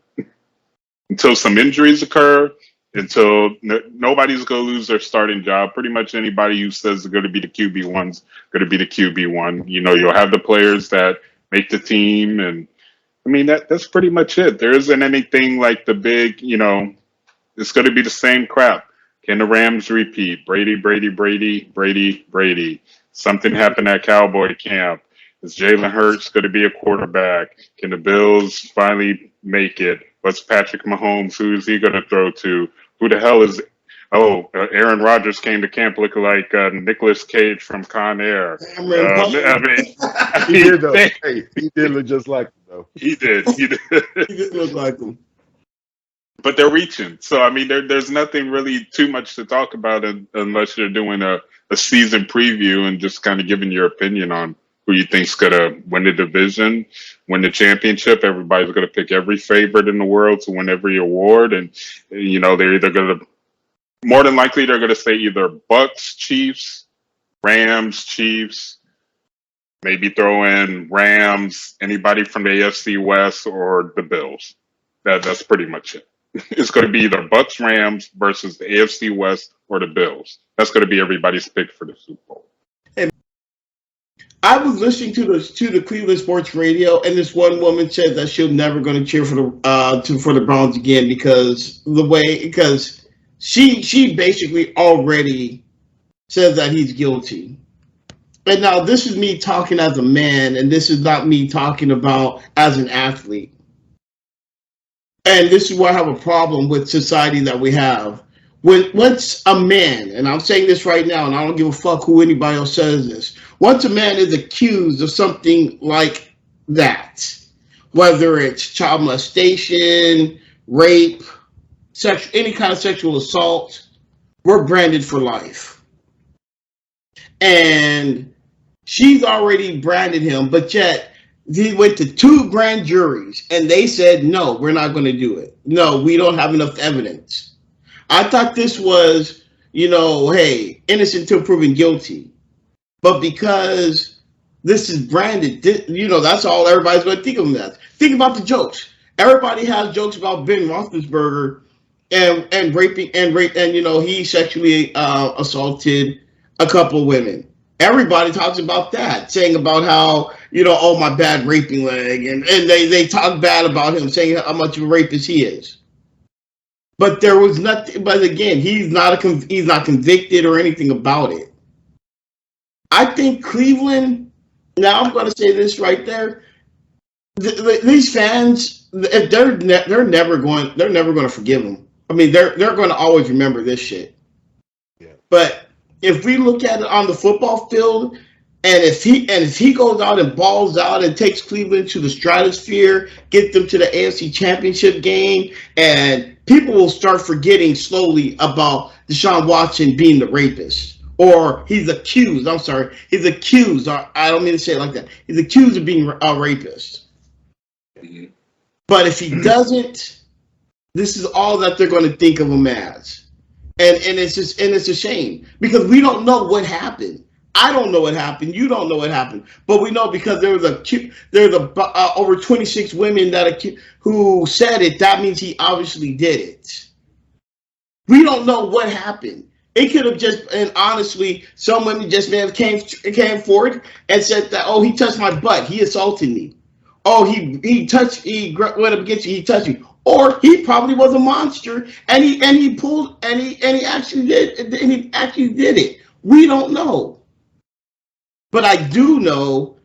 until some injuries occur. Until nobody's going to lose their starting job. Pretty much anybody who says they're going to be the QB1's going to be the QB1. You'll have the players that make the team and. I mean, that's pretty much it. There isn't anything like the big, it's going to be the same crap. Can the Rams repeat? Brady. Something happened at Cowboy camp. Is Jalen Hurts going to be a quarterback? Can the Bills finally make it? What's Patrick Mahomes? Who is he going to throw to? Who the hell is Aaron Rodgers came to camp looking like Nicolas Cage from Con Air. I mean, he did though. He did look just like him though. He did. He did look like him. But they're reaching. So I mean, there's nothing really too much to talk about unless you're doing a season preview and just kind of giving your opinion on who you think's gonna win the division, win the championship. Everybody's gonna pick every favorite in the world to win every award, and they're either gonna. More than likely, they're going to say either Bucks, Chiefs, Rams, Chiefs, maybe throw in Rams, anybody from the AFC West, or the Bills. That's pretty much it. It's going to be either Bucks, Rams versus the AFC West or the Bills. That's going to be everybody's pick for the Super Bowl. Hey, I was listening to the Cleveland sports radio, and this one woman said that she's never going to cheer for the Browns again because She basically already says that he's guilty. And now this is me talking as a man, and this is not me talking about as an athlete. And this is where I have a problem with society that we have. Once a man, and I'm saying this right now, and I don't give a fuck who anybody else says this, once a man is accused of something like that, whether it's child molestation, rape, any kind of sexual assault, we're branded for life. And she's already branded him, but yet he went to 2 grand juries and they said, no, we're not going to do it. No, we don't have enough evidence. I thought this was, hey, innocent till proven guilty. But because this is branded, that's all everybody's going to think of him as. Think about the jokes. Everybody has jokes about Ben Roethlisberger and raping and he sexually assaulted a couple of women. Everybody talks about that, saying about how my bad raping leg, and they talk bad about him, saying how much of a rapist he is. But there was nothing. But again, he's not convicted or anything about it. I think Cleveland. Now I'm going to say this right there. These fans, they're never going to forgive him. I mean, they're going to always remember this shit. Yeah. But if we look at it on the football field, and if he goes out and balls out and takes Cleveland to the stratosphere, get them to the AFC Championship game, and people will start forgetting slowly about DeShaun Watson being the rapist, or he's accused. I'm sorry, he's accused. I don't mean to say it like that. He's accused of being a rapist. But if he doesn't, this is all that they're going to think of him as, and it's a shame because we don't know what happened. I don't know what happened. You don't know what happened, but we know because there was over 26 women who said it. That means he obviously did it. We don't know what happened. It could have just, and honestly, some women just may have came forward and said that, oh, he touched my butt, he assaulted me. oh, he went up against you, he touched you, or he probably was a monster and he actually did it. We don't know, but I do know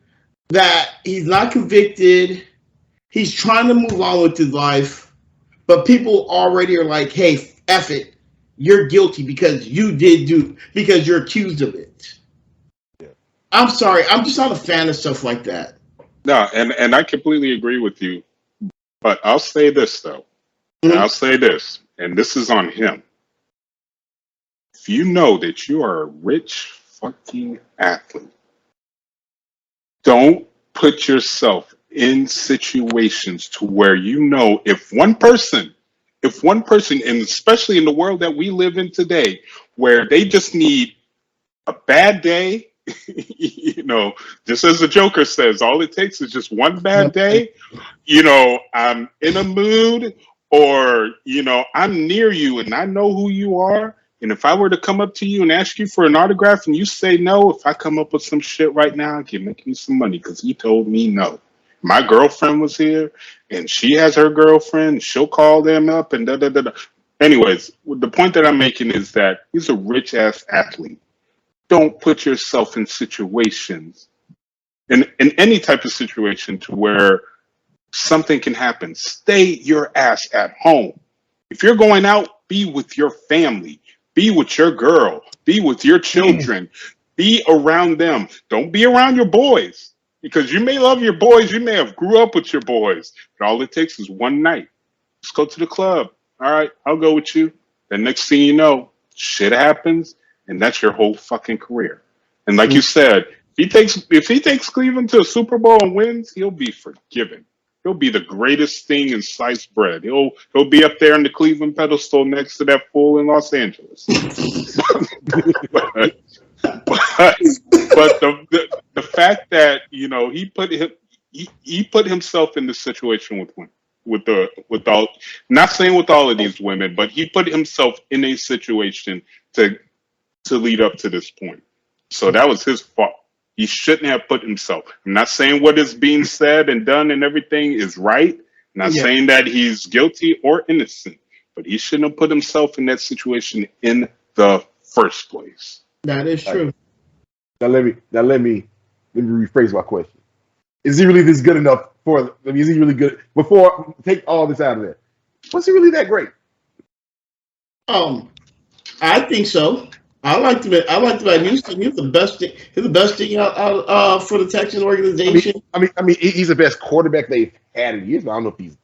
that he's not convicted. He's trying to move on with his life, but people already are like, hey, F it. You're guilty because because you're accused of it. Yeah. I'm sorry. I'm just not a fan of stuff like that. No, and I completely agree with you. But I'll say this, though. Mm-hmm. I'll say this, and this is on him. If you know that you are a rich fucking athlete, don't put yourself in situations to where you know if one person, and especially in the world that we live in today, where they just need a bad day, just as the Joker says, all it takes is just one bad day, I'm in a mood, or, I'm near you and I know who you are. And if I were to come up to you and ask you for an autograph and you say no, if I come up with some shit right now, I can make you some money because he told me no. My girlfriend was here and she has her girlfriend. She'll call them up and da-da-da-da. Anyways, the point that I'm making is that he's a rich ass athlete. Don't put yourself in situations, in any type of situation to where something can happen. Stay your ass at home. If you're going out, be with your family. Be with your girl. Be with your children. Be around them. Don't be around your boys. Because you may love your boys. You may have grew up with your boys. But all it takes is one night. Let's go to the club. All right, I'll go with you. The next thing you know, shit happens. And that's your whole fucking career. And like you said, if he takes Cleveland to a Super Bowl and wins, he'll be forgiven. He'll be the greatest thing in sliced bread. He'll be up there on the Cleveland pedestal next to that fool in Los Angeles. but the fact that he put himself in this situation with all, not saying with all of these women, but he put himself in a situation to lead up to this point. So that was his fault. He shouldn't have put himself. I'm not saying what is being said and done and everything is right. I'm not saying that he's guilty or innocent, but he shouldn't have put himself in that situation in the first place. That is true. Now let me rephrase my question. Is he really this good enough is he really good? Before take all this out of there, was he really that great? I think so. I liked him at Houston. He's the best thing. He's the best thing out for the Texans organization. I mean, he's the best quarterback they've had in years. I don't know if he's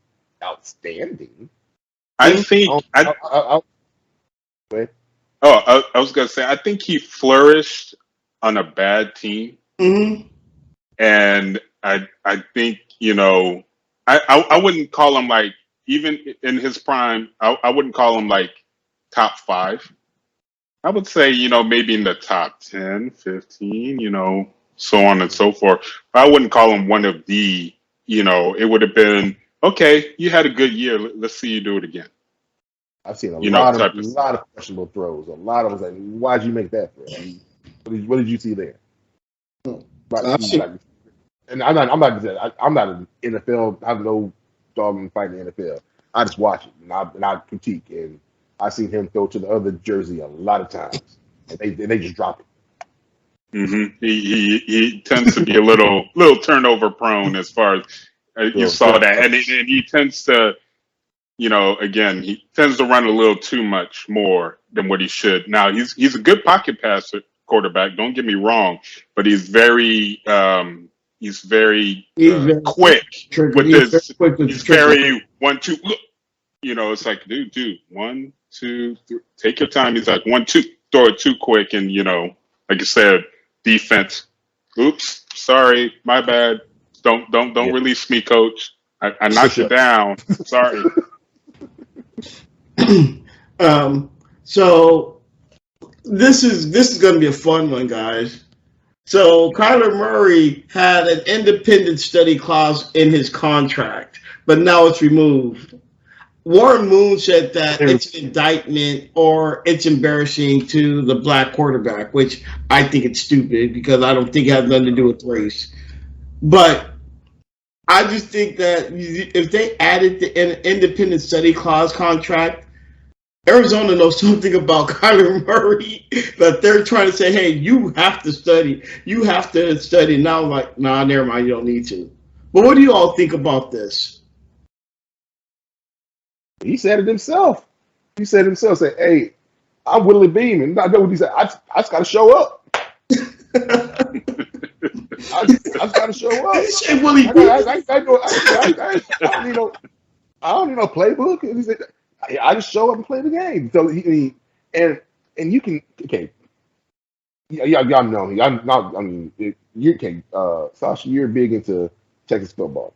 outstanding. I was gonna say I think he flourished on a bad team, and I think I wouldn't call him like, even in his prime. I wouldn't call him like top 5. I would say, maybe in the top 10, 15, so on and so forth. But I wouldn't call him one of the, it would have been, okay, you had a good year. Let's see you do it again. I've seen a lot of questionable throws. A lot of us like, why'd you make that throw? What did you see there? And I'm not an NFL. I have no dog in the fight in the NFL. I just watch it and I critique, and I've seen him throw to the other jersey a lot of times, and they just drop it. Mm-hmm. He tends to be a little turnover prone as far as you saw that, and he tends to, again, he tends to run a little too much more than what he should. Now he's a good pocket passer quarterback. Don't get me wrong, but he's very quick with this. He's very 1-2. Look, it's like, dude, 1, 2, 3. Take your time. He's like 1, 2. Throw it too quick, and like I said, defense. Oops, sorry, my bad. Don't release me, coach. I knocked you down. Sorry. So this is going to be a fun one, guys. So Kyler Murray had an independent study clause in his contract, but now it's removed. Warren Moon said that it's an indictment or it's embarrassing to the black quarterback, which I think it's stupid because I don't think it has nothing to do with race. But I just think that if they added the independent study clause contract, Arizona knows something about Kyler Murray that they're trying to say, hey, you have to study. You have to study. Now, like, nah, never mind, you don't need to. But what do you all think about this? He said it himself. He said himself, say, hey, I'm Willie Beam. And I know what he said. I just got to show up. I just got to show up. Did he say Willie Beam? I don't need no playbook. He said, I just show up and play the game. So and you can y'all know me. I'm not. I mean, you can. Sasha, you're big into Texas football.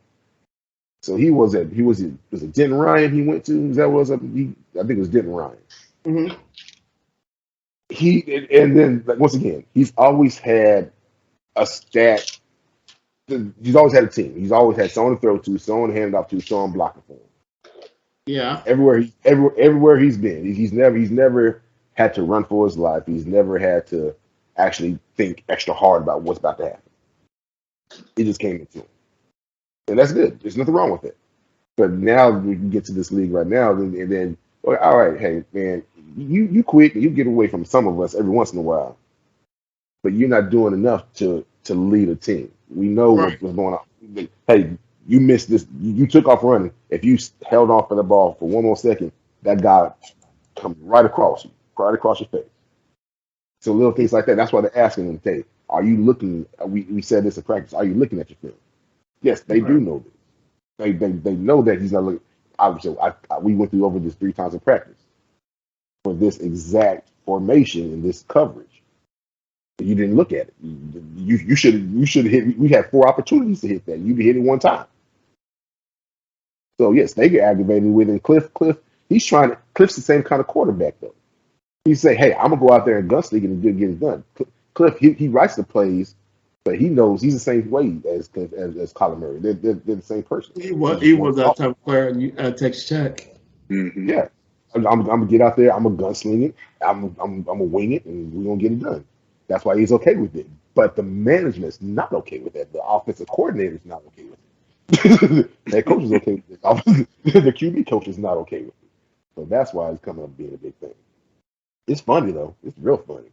So he was it Denton Ryan he went to? I think it was Denton Ryan. Mm-hmm. And then like, once again, he's always had a stat. He's always had a team. He's always had someone to throw to, someone to hand off to, someone blocking for him. Yeah. Everywhere he's been, he's never had to run for his life. He's never had to actually think extra hard about what's about to happen. It just came into him, and that's good. There's nothing wrong with it. But now we can get to this league right now, and then all right, hey man, you quit and you get away from some of us every once in a while, but you're not doing enough to lead a team. We know what's going on. Hey, you missed this. You took off running. If you held on for the ball for one more second, that guy comes right across you, right across your face. So little things like that. That's why they're asking them, hey, are you looking? We said this in practice. Are you looking at your film? Yes, they do know this. They know that he's not looking. We went through over this 3 times in practice for this exact formation and this coverage. You didn't look at it. You should have hit. We had 4 opportunities to hit that. You hit it 1 time. So yes, they get aggravated with it. Cliff, Cliff's the same kind of quarterback though. He say, hey, I'm gonna go out there and gunsling and get it done. Cliff, he writes the plays, but he knows he's the same way as Kyler Murray. They're the same person. He was that type of player at Texas Tech. Mm-hmm. Yeah, I'm gonna get out there. I'm gonna gunsling it. I'm gonna wing it, and we're gonna get it done. That's why he's okay with it. But the management's not okay with that. The offensive coordinator's not okay with it. That coach is okay with it. The QB coach is not okay with it. So that's why it's coming up being a big thing. It's funny though. It's real funny.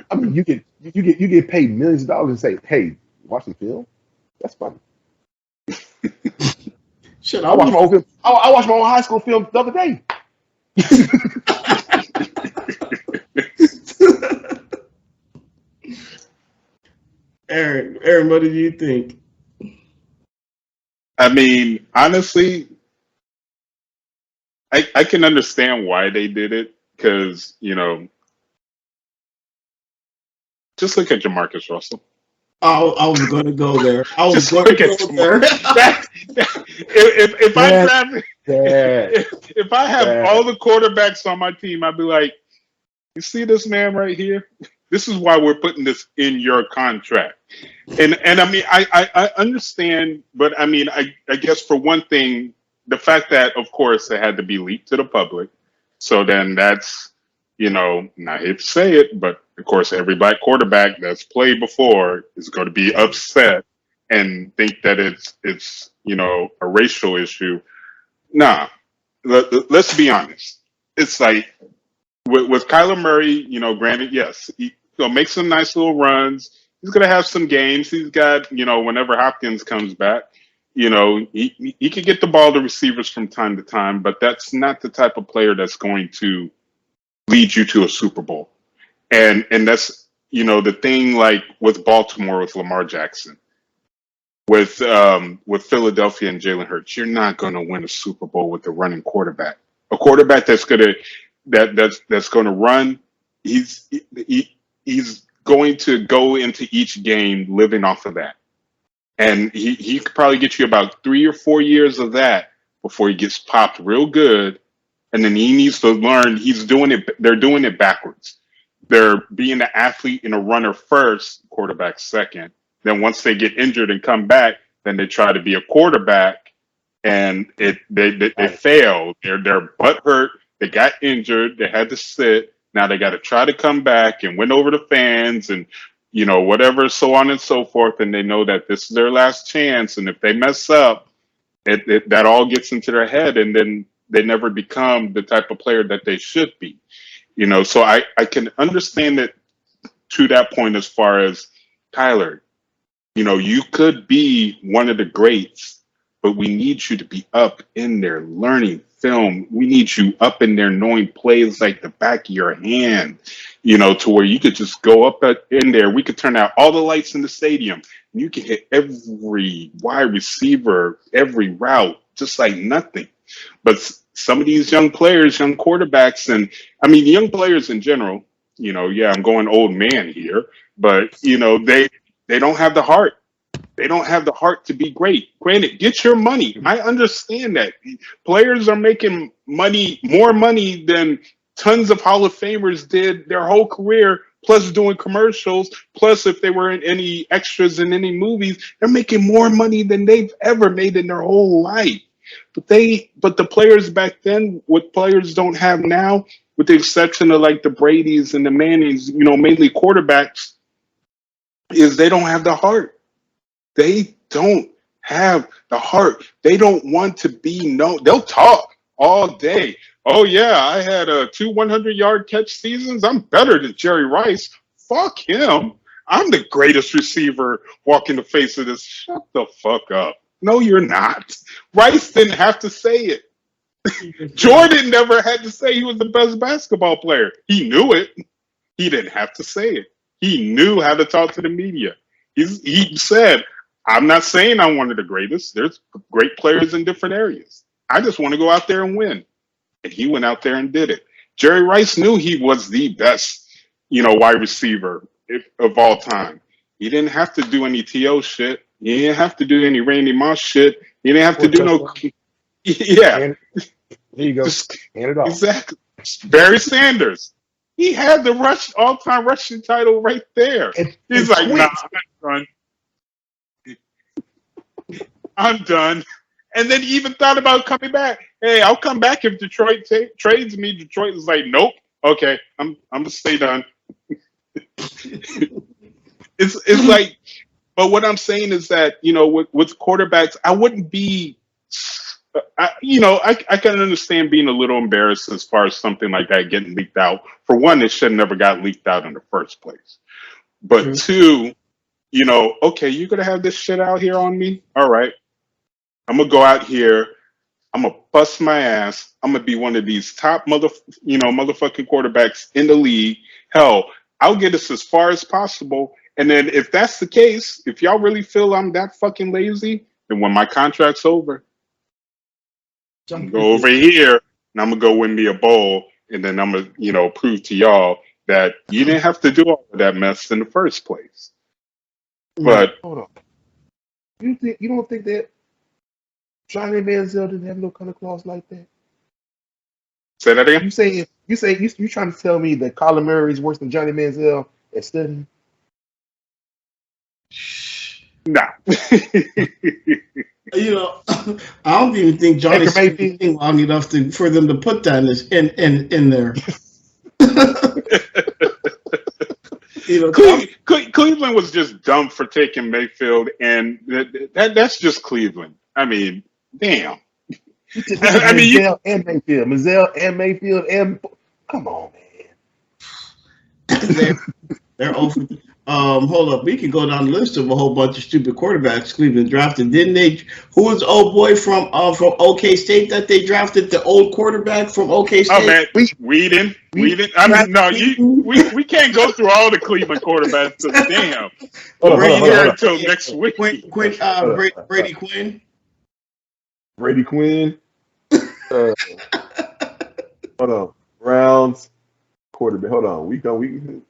I mean, you get paid millions of dollars and say, "Hey, watch the film." That's funny. Shit, I watched my own film. I watched my own high school film the other day. Aaron, what did you think? I mean, honestly, I can understand why they did it because, just look at Jamarcus Russell. Oh, I was going to go there. If I have all the quarterbacks on my team, I'd be like, you see this man right here? This is why we're putting this in your contract. And I mean, I understand, but I mean, I guess for one thing, the fact that, of course, it had to be leaked to the public. So then that's, not here to say it, but of course, every black quarterback that's played before is going to be upset and think that it's a racial issue. Nah, let's be honest. It's like with Kyler Murray, granted, yes, he'll make some nice little runs. He's going to have some games. He's got, whenever Hopkins comes back, he can get the ball to receivers from time to time, but that's not the type of player that's going to lead you to a Super Bowl. And that's, the thing like with Baltimore with Lamar Jackson, with Philadelphia and Jalen Hurts, you're not going to win a Super Bowl with a running quarterback. A quarterback that's going to run. He's going to go into each game living off of that, and he could probably get you about 3 or 4 years of that before he gets popped real good, and then he needs to learn. They're doing it backwards. They're being an athlete and a runner first, quarterback second. Then once they get injured and come back, then they try to be a quarterback, and they fail. Their butt hurt. They got injured. They had to sit. Now they got to try to come back and win over the fans and whatever, so on and so forth, and they know that this is their last chance, and if they mess up, that all gets into their head, and then they never become the type of player that they should be. So I can understand it to that point as far as Tyler, you could be one of the greats, but we need you to be up in there learning film. We need you up in there knowing plays like the back of your hand, to where you could just go up in there. We could turn out all the lights in the stadium and you can hit every wide receiver, every route, just like nothing. But some of these young players, young quarterbacks, and I mean, young players in general, I'm going old man here, but, they don't have the heart. They don't have the heart to be great. Granted, get your money. I understand that. Players are making money, more money than tons of Hall of Famers did their whole career, plus doing commercials, plus if they were in any extras in any movies, they're making more money than they've ever made in their whole life. But the players back then, what players don't have now, with the exception of like the Bradys and the Mannings, mainly quarterbacks, is they don't have the heart. They don't have the heart. They don't want to be known. They'll talk all day. Oh, yeah, I had 2 100-yard catch seasons. I'm better than Jerry Rice. Fuck him. I'm the greatest receiver walking the face of this. Shut the fuck up. No, you're not. Rice didn't have to say it. Jordan never had to say he was the best basketball player. He knew it. He didn't have to say it. He knew how to talk to the media. He said, I'm not saying I'm one of the greatest. There's great players in different areas. I just want to go out there and win. And he went out there and did it. Jerry Rice knew he was the best, wide receiver of all time. He didn't have to do any T.O. shit. He didn't have to do any Randy Moss shit. He didn't have to do no... Yeah. There you go. Hand it off. Exactly. Barry Sanders. He had the all-time rushing title right there. He's like, nah, I'm done. I'm done. And then he even thought about coming back. Hey, I'll come back if Detroit trades me. Detroit is like, nope. Okay, I'm gonna stay done. It's like, but what I'm saying is that with quarterbacks, I wouldn't be. I can understand being a little embarrassed as far as something like that getting leaked out. For one, it should have never got leaked out in the first place. But two, okay, you're gonna have this shit out here on me. All right, I'm gonna go out here. I'm gonna bust my ass. I'm gonna be one of these top motherfucking quarterbacks in the league. Hell, I'll get us as far as possible. And then if that's the case, if y'all really feel I'm that fucking lazy, then when my contract's over, I'm gonna go over here and I'm gonna go win me a bowl, and then I'm gonna prove to y'all that you didn't have to do all of that mess in the first place. But hold on, you don't think that Johnny Manziel didn't have no kind of clause like that? Say that again. You trying to tell me that Kyler Murray is worse than Johnny Manziel at studying? Nah. I don't even think Johnny's been long enough for them to put that in there. Cleveland was just dumb for taking Mayfield, and that's just Cleveland. I mean, damn. Manziel and Mayfield, and come on, man. They're over. Hold up. We can go down the list of a whole bunch of stupid quarterbacks Cleveland drafted. Didn't they? Who was the old boy from OK State that they drafted? The old quarterback from OK State. Oh man, Whedon. I mean, no, we can't go through all the Cleveland quarterbacks. So damn, we're here until next week. Brady Quinn. Brady Quinn. Hold on. Browns quarterback. Hold on. We Brady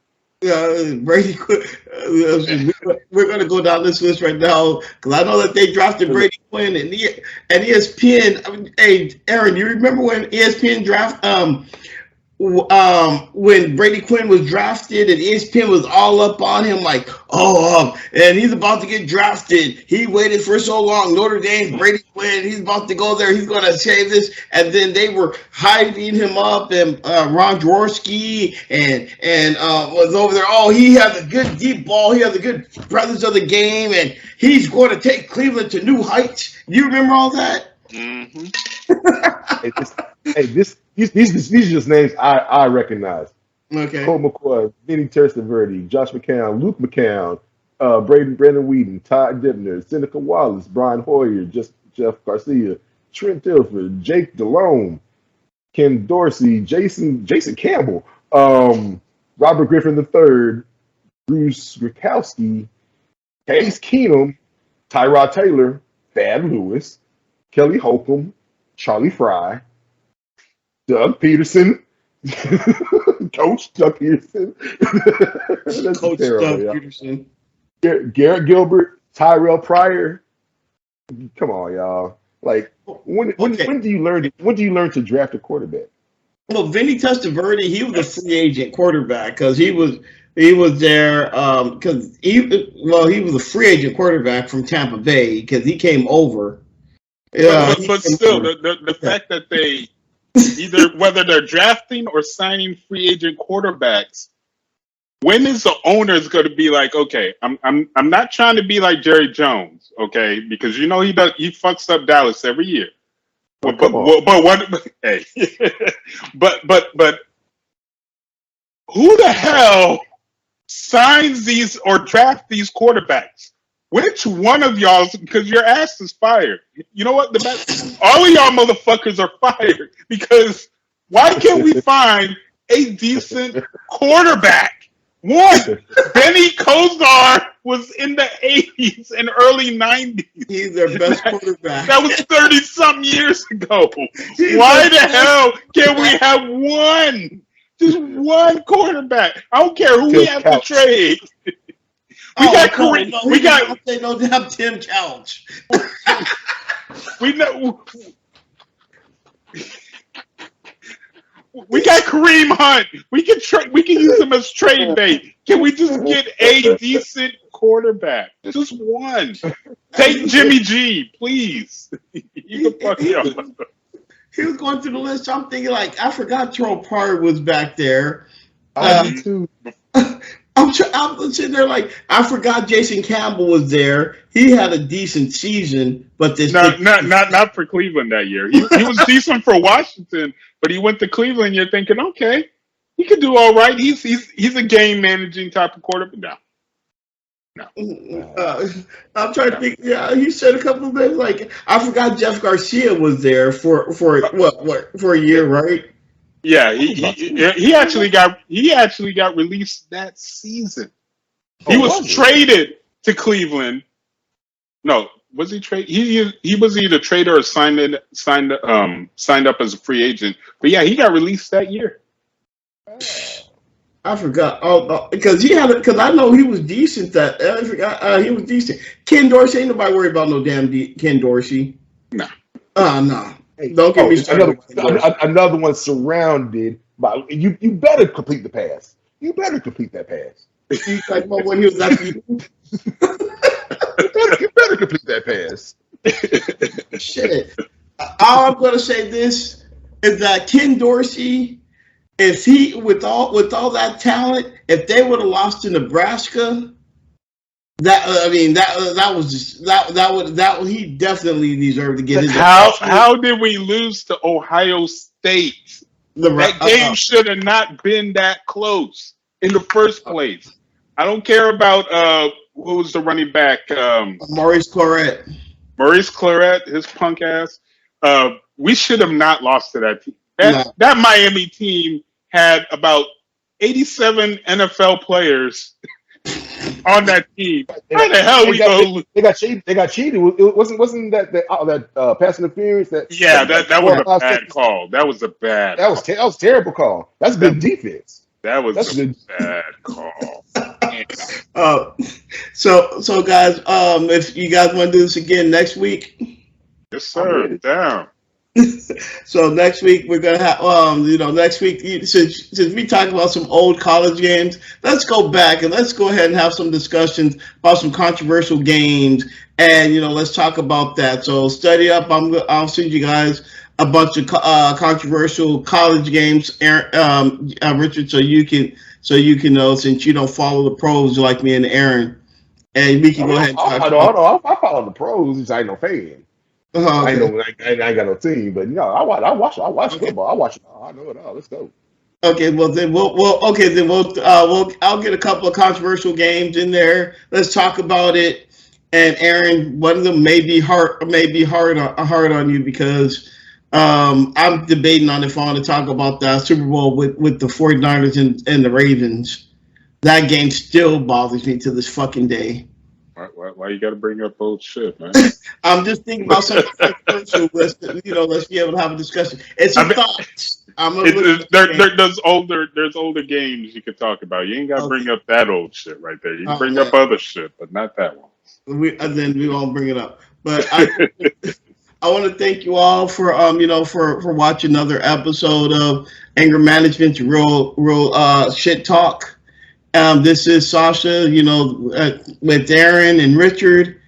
Quinn. We're going to go down this list right now because I know that they drafted Brady Quinn and ESPN. Hey, Aaron, you remember when ESPN when Brady Quinn was drafted and ESPN was all up on him like, and he's about to get drafted. He waited for so long. Notre Dame, Brady Quinn, he's about to go there. He's going to save this. And then they were hyping him up, and Ron Jaworski and was over there. Oh, he has a good deep ball. He has a good presence of the game, and he's going to take Cleveland to new heights. You remember all that? Mm-hmm. These are just names I recognize. Okay. Colt McCoy, Vinny Testaverde, Josh McCown, Luke McCown, Brandon Whedon, Todd Dibner, Seneca Wallace, Brian Hoyer, Jeff Garcia, Trent Dilfer, Jake Delhomme, Ken Dorsey, Jason Campbell, Robert Griffin III, Bruce Grakowski, Case Keenum, Tyrod Taylor, Thad Lewis, Kelly Holcomb, Charlie Fry, Doug Peterson, Coach Doug Peterson. Coach Doug Peterson. Garrett Gilbert, Tyrell Pryor. Come on, y'all. Like, when do you learn to draft a quarterback? Well, Vinny Testaverde, he was a free agent quarterback because he was there because he was a free agent quarterback from Tampa Bay because he came over. But still, the fact that they either whether they're drafting or signing free agent quarterbacks, when is the owners going to be like, okay, I'm not trying to be like Jerry Jones, okay, because he fucks up Dallas every year. But who the hell signs these or draft these quarterbacks? Which one of y'all? Because your ass is fired. You know what? All of y'all motherfuckers are fired because why can't we find a decent quarterback? One, Benny Kosar was in the 80s and early 90s. He's their best quarterback. That was 30-something years ago. Why the hell can't we have one? Just one quarterback. I don't care who we have to trade. We got no damn Tim Couch. We got Kareem Hunt. We can use him as trade bait. Can we just get a decent quarterback? Just one. Take Jimmy G, please. You can fuck me up. He was going through the list. I'm thinking I forgot Terrell Pryor was back there. I do too. I'm sitting there I forgot Jason Campbell was there. He had a decent season, but not for Cleveland that year. He was decent for Washington, but he went to Cleveland. You're thinking, okay, he could do all right. He's a game managing type of quarterback. No. I'm trying to think. Yeah, he said a couple of things. I forgot Jeff Garcia was there for a year, right? Yeah, he actually got released that season. He was traded to Cleveland. No, was he traded? He was either traded or signed up as a free agent. But yeah, he got released that year. I forgot. Because I know he was decent. I forgot he was decent. Ken Dorsey, ain't nobody worried about no damn Ken Dorsey. No. No. Don't get me started. Another one surrounded by you. You better complete the pass. You better complete that pass. You talking about when he was at you better complete that pass. Shit. All I'm gonna say this is that Ken Dorsey, if he with all that talent, if they would have lost to Nebraska. He definitely deserved to get his. How did we lose to Ohio State? That game should have not been that close in the first place. I don't care about who was the running back. Maurice Clarett. Maurice Clarett, his punk ass. We should have not lost to that team. That Miami team had about 87 NFL players on that team. How the hell They got cheated. It wasn't that pass interference? That was a bad call. That was a bad. That was terrible call. That's good defense. That was a bad call. So guys, if you guys want to do this again next week, yes sir. Down. So next week we're gonna have, next week since we talk about some old college games, let's go back and let's go ahead and have some discussions about some controversial games, and let's talk about that. So study up. I'll send you guys a bunch of controversial college games, Richard, so you can know, since you don't follow the pros like me and Aaron, and we can go ahead and talk about. I follow the pros. Just I ain't no fan. Okay. I ain't got no team, but I watch football. I watch it all. I know it all. Let's go. Okay, well then I'll get a couple of controversial games in there. Let's talk about it. And Aaron, one of them may be hard on you, because I'm debating on if I want to talk about that Super Bowl with the 49ers and the Ravens. That game still bothers me to this fucking day. Why you got to bring up old shit, man? I'm just thinking about something controversial. Let's be able to have a discussion. It's thoughts. There's older games you could talk about. You ain't got to bring up that old shit right there. You can bring up other shit, but not that one. Then we won't bring it up. But I want to thank you all for for watching another episode of Anger Management's Real Shit Talk. This is Sasha, with Aaron and Richard.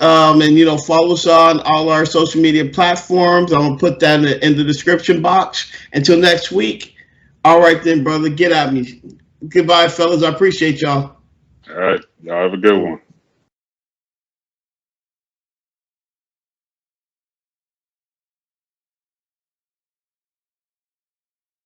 And follow us on all our social media platforms. I'm gonna put that in the description box. Until next week. All right then, brother. Get at me. Goodbye, fellas. I appreciate y'all. All right. Y'all have a good one.